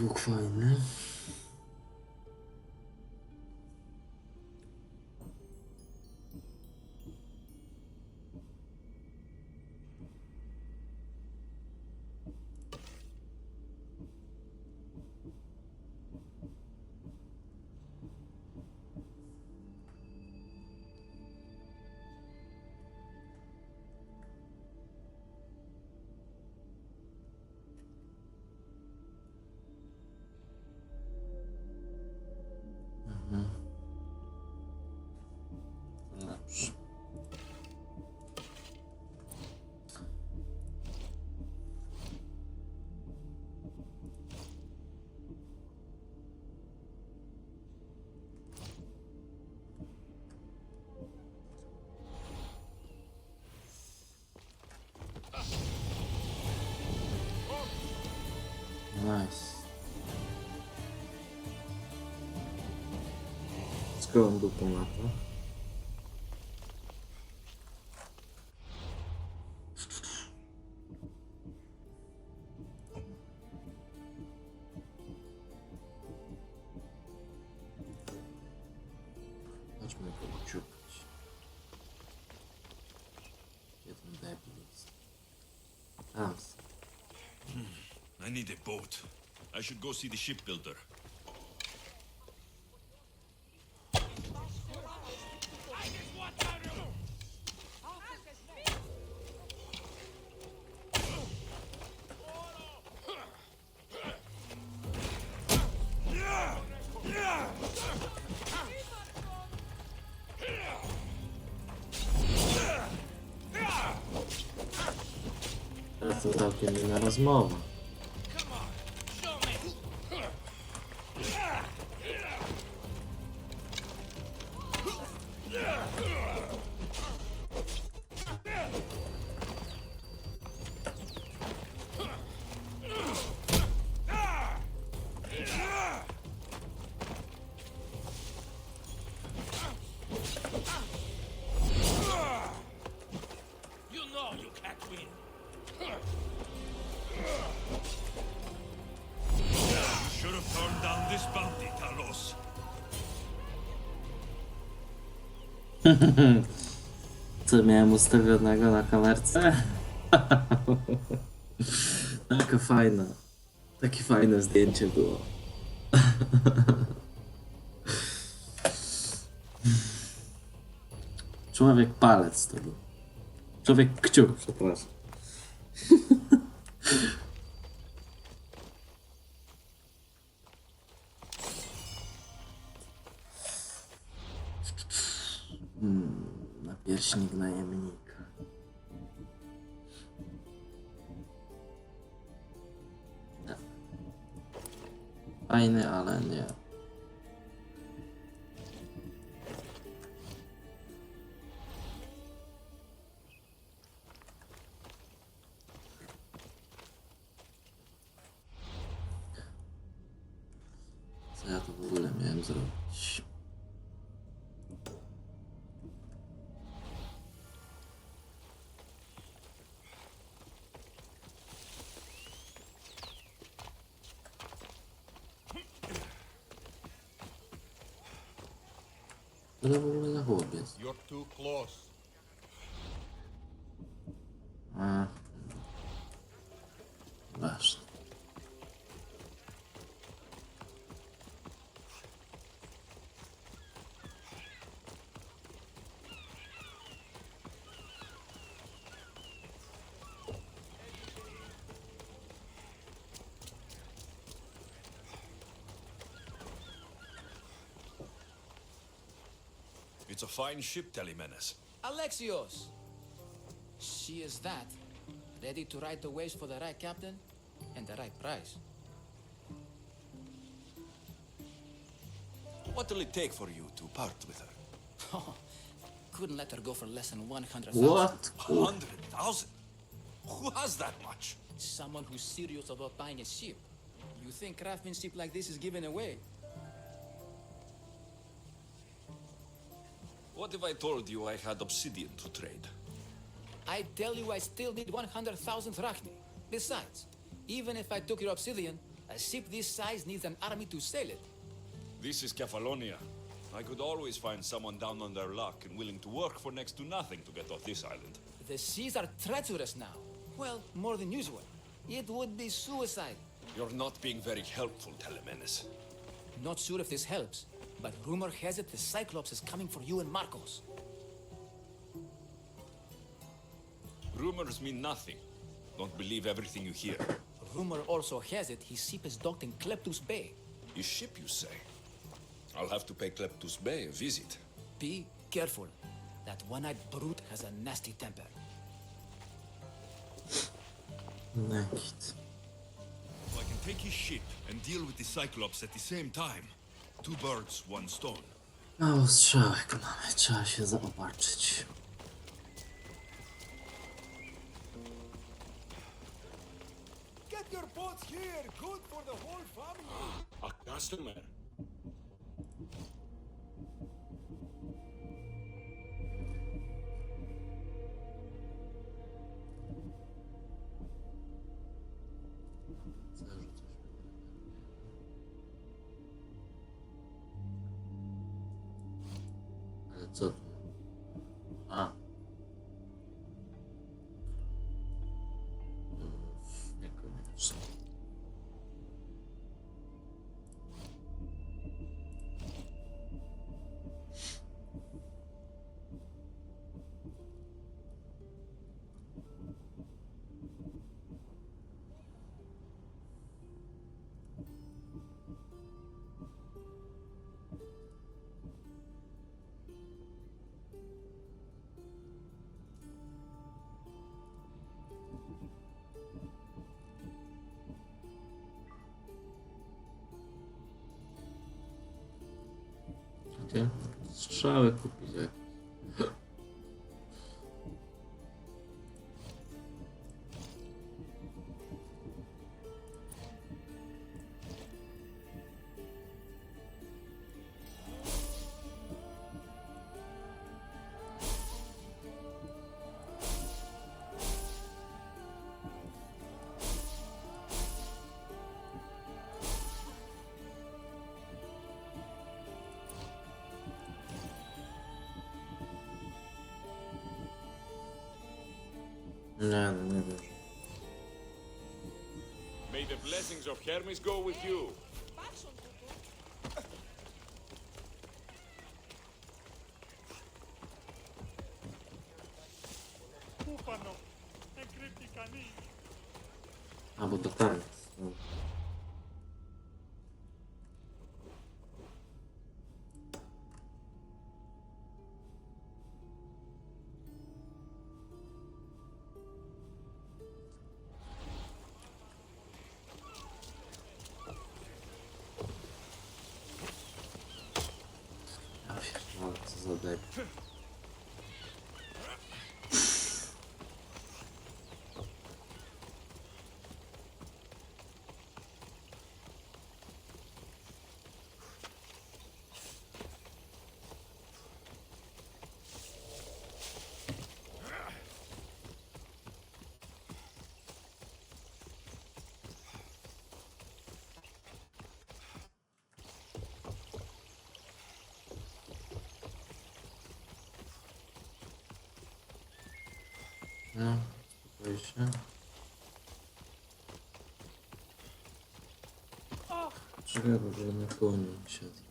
Łuk fajny. Dobrze. Nice. Z gołą dupą na to. Chodźmy go uciupać. Jeden debil jest. Tam. I need a boat. I should go see the shipbuilder. Teraz to całkiem inna rozmowa. You know you can't win. You should have turned down this bounty, Talos. Co miałem ustawionego na kamerce? Taka fajna. Takie fajne zdjęcie było. Człowiek palec to był. Człowiek kciuk, przepraszam. Napierśnik najemnika. Nie. Fajny, ale nie. Co ja to w ogóle miałem zrobić? Co to w ogóle za chłopiec? You're too close. A. Ważne. It's a fine ship, Telemenes. Alexios! She is that. Ready to ride the waves for the right captain and the right price. What will it take for you to part with her? Couldn't let her go for less than 100,000. What? 100,000? Who has that much? Someone who's serious about buying a ship. You think craftsmanship like this is given away? What if I told you I had obsidian to trade? I tell you I still need 100,000 drachmi. Besides, even if I took your obsidian, A ship this size needs an army to sail it. This is Kefalonia. I could always find someone down on their luck and willing to work for next to nothing to get off this island. The seas are treacherous now. Well, more than usual. It would be suicide. You're not being very helpful, Telemenes. Not sure if this helps, but rumor has it the Cyclops is coming for you and Marcos. Rumors mean nothing. Don't believe everything you hear. Rumor also has it his ship is docked in Kleptus Bay. His ship, you say? I'll have to pay Kleptus Bay a visit. Be careful. That one-eyed brute has a nasty temper. Naked. I can take his ship and deal with the Cyclops at the same time. Two birds, one stone. Mało strzałek mamy, trzeba się zaopatrzyć. Get your boats here. Good for the whole family. A customer. Ale co tu? A. Niekoniecznie. Gdzie? Strzały kupić jak. Nie, no nie wiem. May the blessings of Hermes go with you. A, bo to tam jest. No. Ja pierdolę, co za debil. No, spokój się. Czekaj, bo że na koniu siedzę.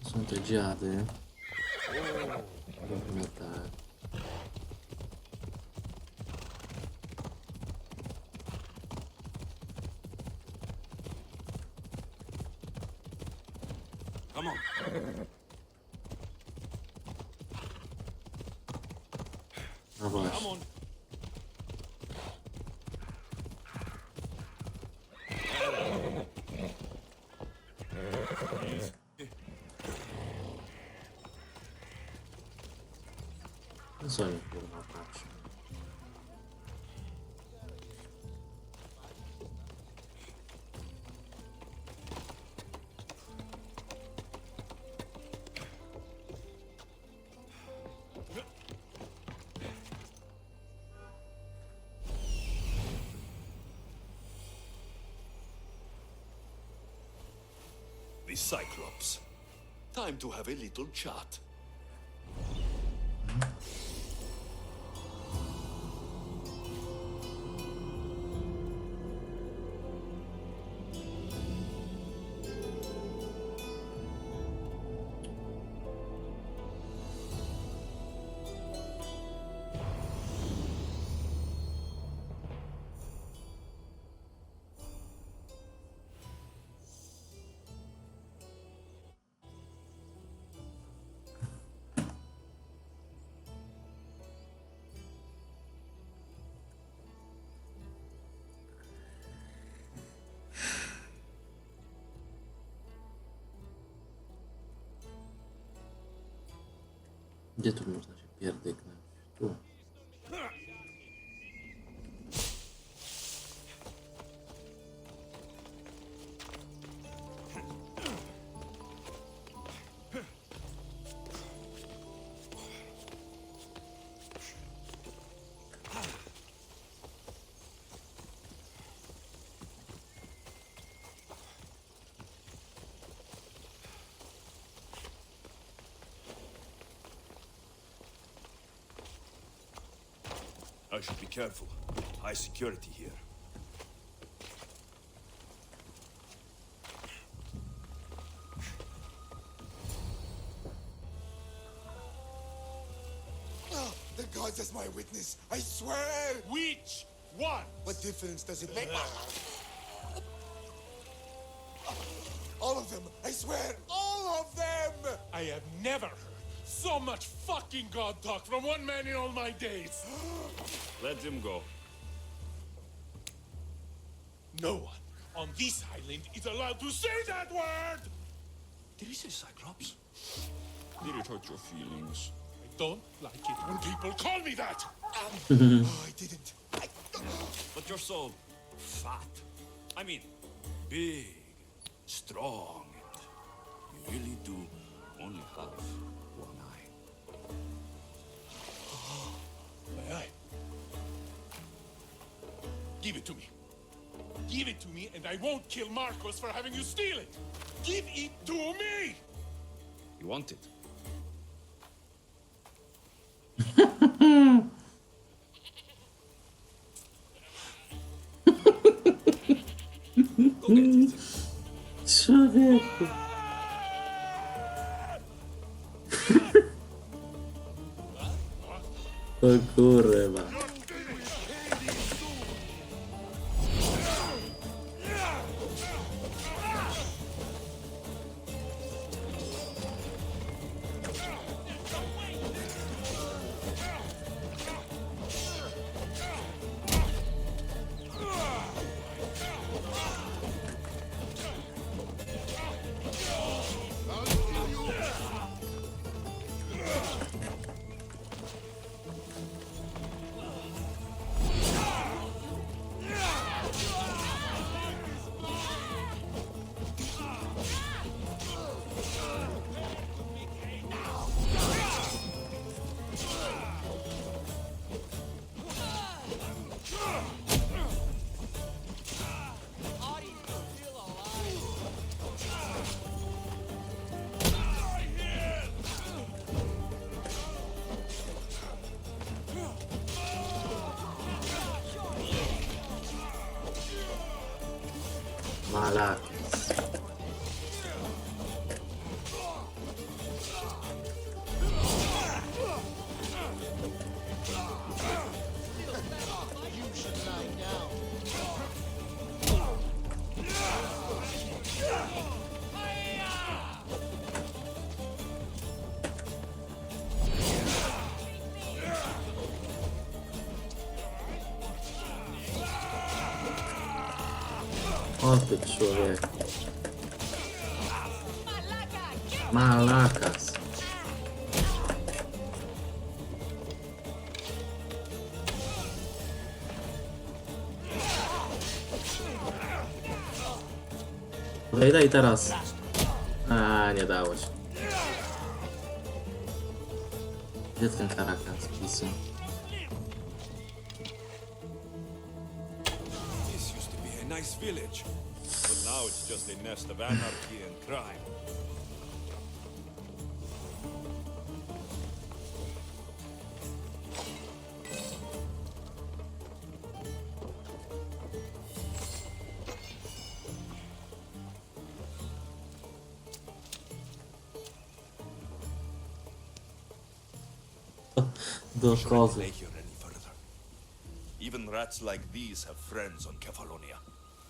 To są te dziady. Robimy tak. Come on. No właśnie. Come on. No co nie kurwa patrzę. Cyclops. Time to have a little chat. Gdzie tu można się pierdyknąć? Tu. I should be careful. High security here. The gods as my witness, I swear! Which one? What difference does it make? All of them, I swear, all of them! I have never heard so much fucking god talk from one man in all my days. Let him go. No one on this island is allowed to say that word! Did he say Cyclops? Did it hurt your feelings? I don't like it when people call me that! Oh, I didn't. But you're so fat. I mean, big, strong. You really do only have one eye. My eye. Give it to me. Give it to me, and I won't kill Marcos for having you steal it. Give it to me! You want it? Go get it. Człowieku. O kurwa. Malak. O ty człowiek. Malakas. Wejdę i teraz. A, nie dało się. Gdzie ten karakan z pisu? This used to be a nice village, but Now it's just a nest of anarchy and crime. Do Shouldn't kozy. play here any further. Even rats like these have friends on Kefalonia.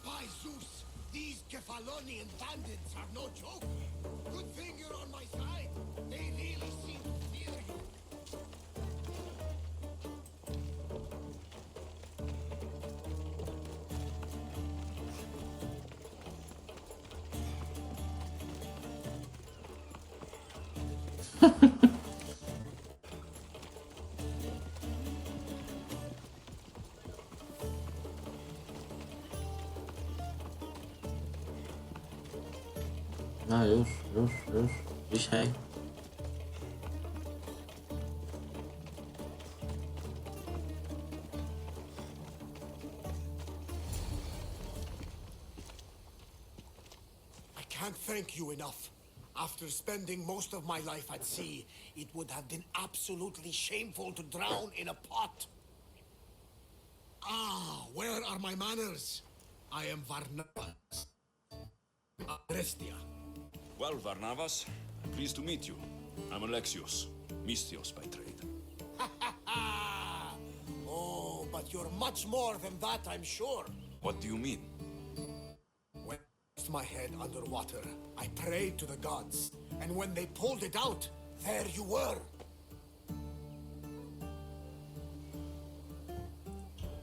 By Zeus, these Kefalonian bandits are no joke. Good thing you're on my side. They really seem to fear you. No już. Dzisiaj. I can't thank you enough. After spending most of my life at sea, it would have been absolutely shameful to drown in a pot. Ah, where are my manners? I am Varnavas. Arestia. Well, Varnavas, I'm pleased to meet you. I'm Alexios, Mystios by trade. Oh, but you're much more than that, I'm sure. What do you mean? When I placed my head underwater, I prayed to the gods, and when they pulled it out, there you were.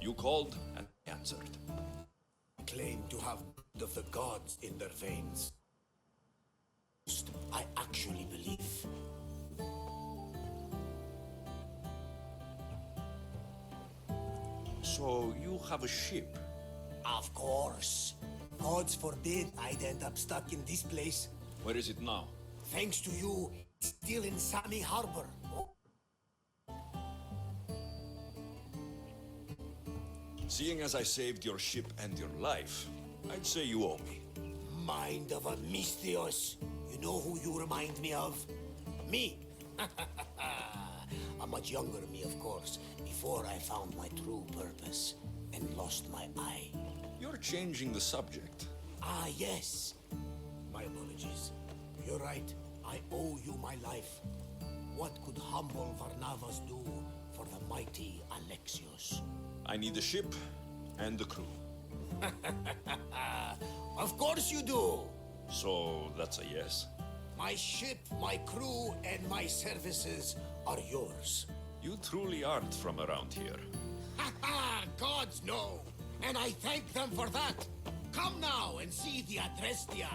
You called and answered. Claim to have blood of the gods in their veins. I actually believe. So you have a ship? Of course. Gods forbid I'd end up stuck in this place. Where is it now? Thanks to you, it's still in Sami Harbor. Seeing as I saved your ship and your life, I'd say you owe me. Mind of a Mystios. You know who you remind me of? Me. A much younger me, of course, before I found my true purpose and lost my eye. You're changing the subject. Ah, yes. My apologies. You're right. I owe you my life. What could humble Varnavas do for the mighty Alexios? I need a ship and a crew. Of course you do. So that's a yes. My ship, my crew, and my services are yours. You truly aren't from around here. Ha ha! Gods know! And I thank them for that! Come now and see the Adrestia!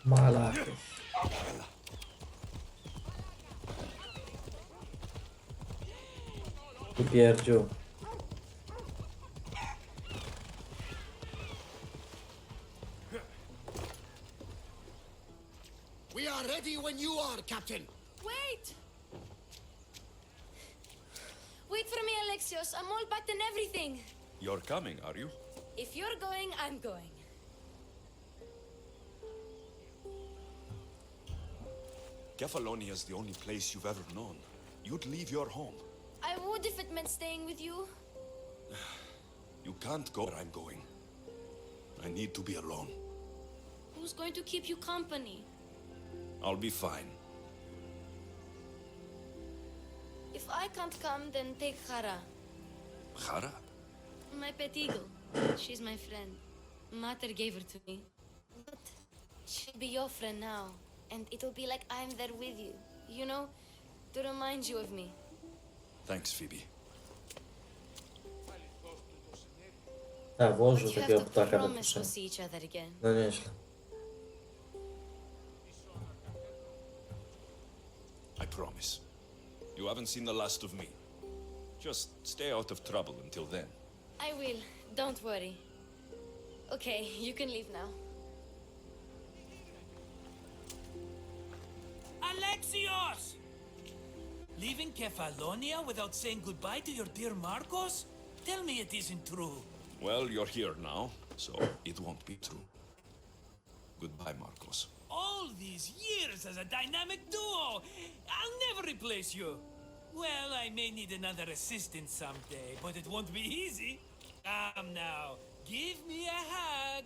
Malachy. Ty pierdziu. We are ready when you are, Captain. Wait! Wait for me, Alexios. Alexios, I'm all packed and everything. You're coming, are you? If you're going, I'm going. Kefalonia is the only place you've ever known. You'd leave your home. I would if it meant staying with you. You can't go where I'm going. I need to be alone. Who's going to keep you company? I'll be fine. If I can't come, then take Hara, Khara? my pet eagle. She's my friend. Mater gave her to me. But she'll be your friend now. And it'll be like I'm there with you. You know, to remind you of me. Thanks, Phoebe. A, włożył But you takiego have to ptaka do promise kieszeni. we'll see each other again. No nieźle. I promise. You haven't seen the last of me. Just stay out of trouble until then. I will. Don't worry. Okay, you can leave now. Alexios! Leaving Kefalonia without saying goodbye to your dear Marcos? Tell me it isn't true. Well, you're here now, so it won't be true. Goodbye, Marcos. All these years as a dynamic duo! I'll never replace you! Well, I may need another assistant someday, but it won't be easy. Come now, give me a hug!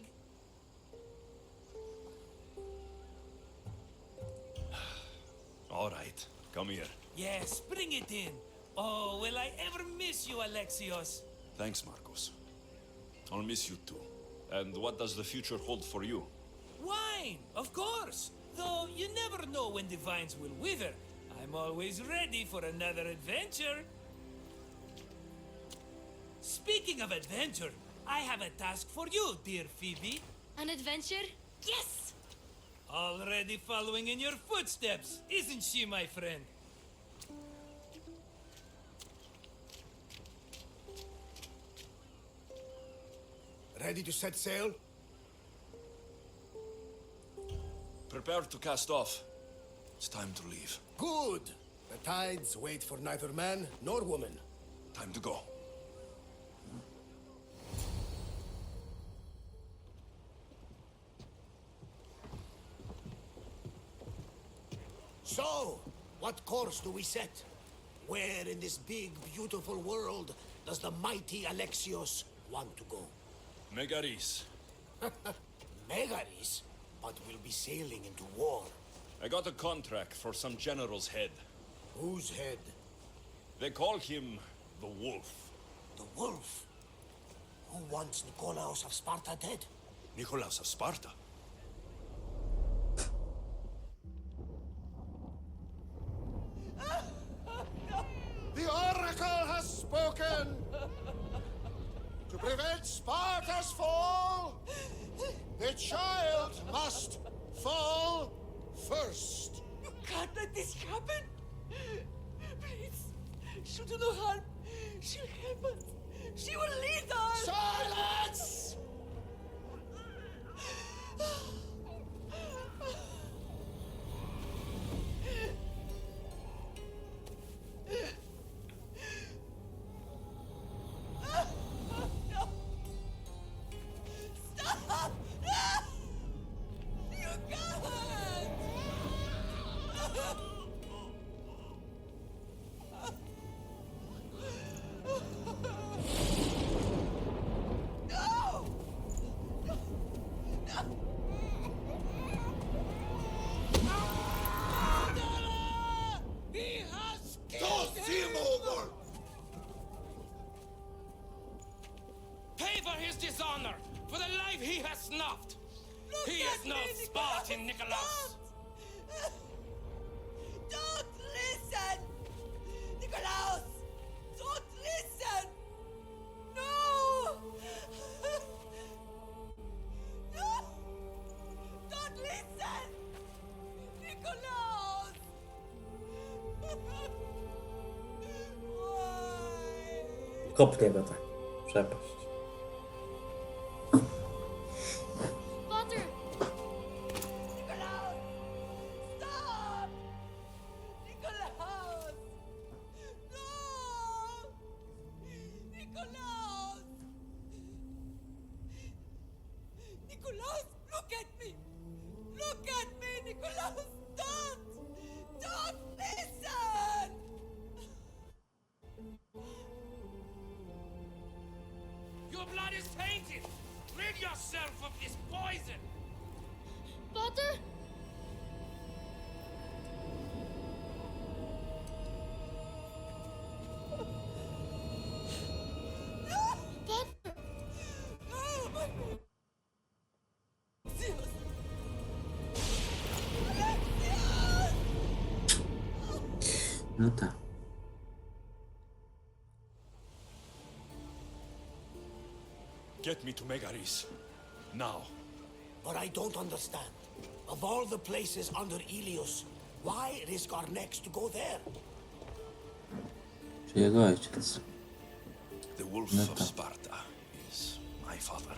All right, come here. Yes, bring it in. Oh, will I ever miss you, Alexios? Thanks, Marcos. I'll miss you too. And what does the future hold for you? Wine, of course! Though you never know when the vines will wither. I'm always ready for another adventure. Speaking of adventure, I have a task for you, dear Phoebe. An adventure? Yes! Already following in your footsteps, isn't she, my friend? Ready to set sail? Prepare to cast off. It's time to leave. Good! The tides wait for neither man nor woman. Time to go. So, what course do we set? Where in this big, beautiful world does the mighty Alexios want to go? Megaris. Megaris? But we'll be sailing into war. I got a contract for some general's head. Whose head? They call him the Wolf. The wolf? Who wants Nikolaos of Sparta dead? Nikolaos of Sparta? The Oracle has spoken! To prevent Sparta's fall, the child must fall first. You can't let this happen! Please, she'll do no harm. She'll help us. She will lead us! Silence! Stop! You can't! No! He has Toss him over! Pay for his dishonor, for the life he has snuffed. He is no Spartan, Nikolaos. Don't listen! Nikolaos! Don't listen! No! No! Don't listen! Nikolaos! Why? Kopnie go tak. Przepaść. Potter! Nikolaos! Stop! Nikolaos! No! Close! Don't! Don't listen! Your blood is tainted! Rid yourself of this poison! Potter? Potter! Oh, my Alexios! No tak. Get me to Megaris. Now. But I don't understand. Of all the places under Ilios, why risk our necks to go there? Czy jego ojciec? The wolf No of tak. Sparta is my father.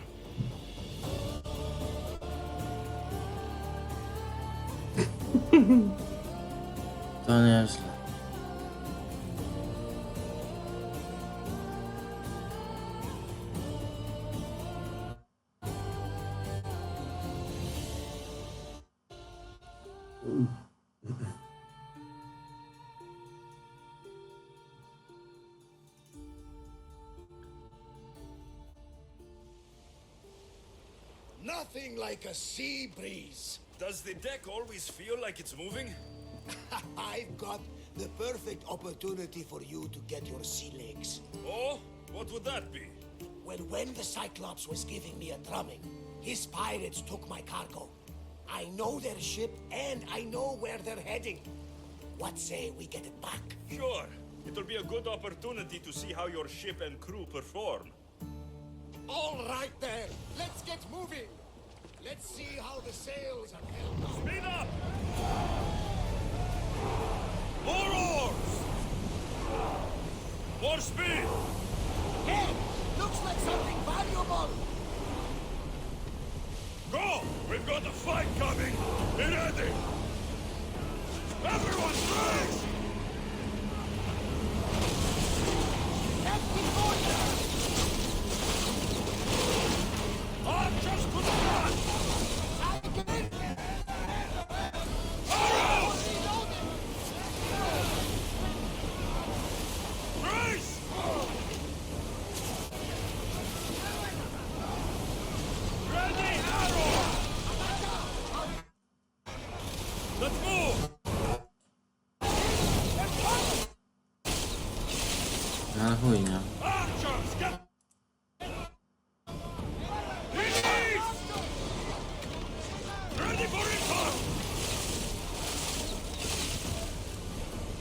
To nieźle. Nothing like a sea breeze. Does the deck always feel like it's moving? I've got the perfect opportunity for you to get your sea legs. Oh, what would that be? Well, when the Cyclops was giving me a drumming, his pirates took my cargo. I know their ship, and I know where they're heading. What say we get it back? Sure. It'll be a good opportunity to see how your ship and crew perform. All right there. Let's get moving. Let's see how the sails are held. Speed up! More oars! More speed! Hey, looks like something valuable. Go! We've got a fight coming! Be ready! Everyone brace! Captain Porter! Archers to the front! I can... Arrows! Brace! Ready, arrow! Let's move! Na chuj, nie? Archers, get... Release! Ready for recon!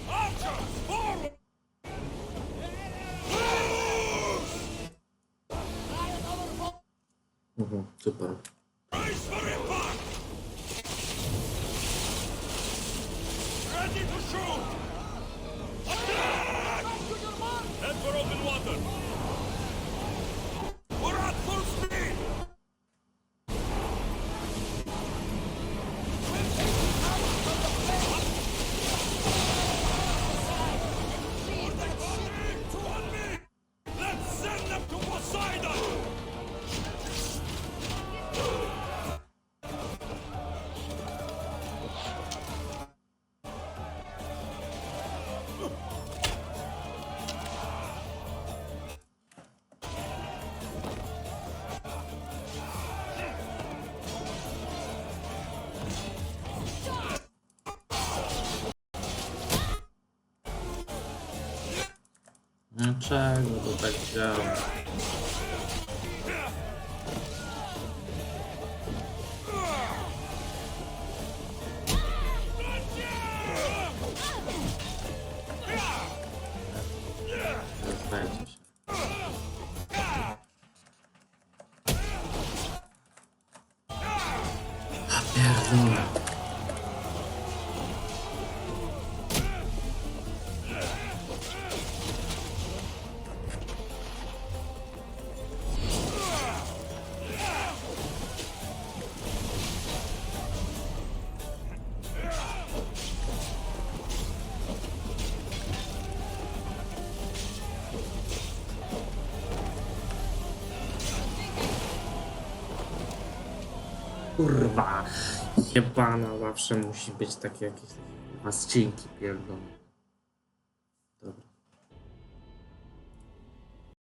Archers, forward! Super. Brace for impact! Ready to shoot! Attack! Head for open water! We're at full speed! Let's send them to Poseidon! Dlaczego to tak działa? Rozpędźcie się. A pierdolę. Kurwa. Jebana zawsze musi być takie jakieś odcinki pierdolone.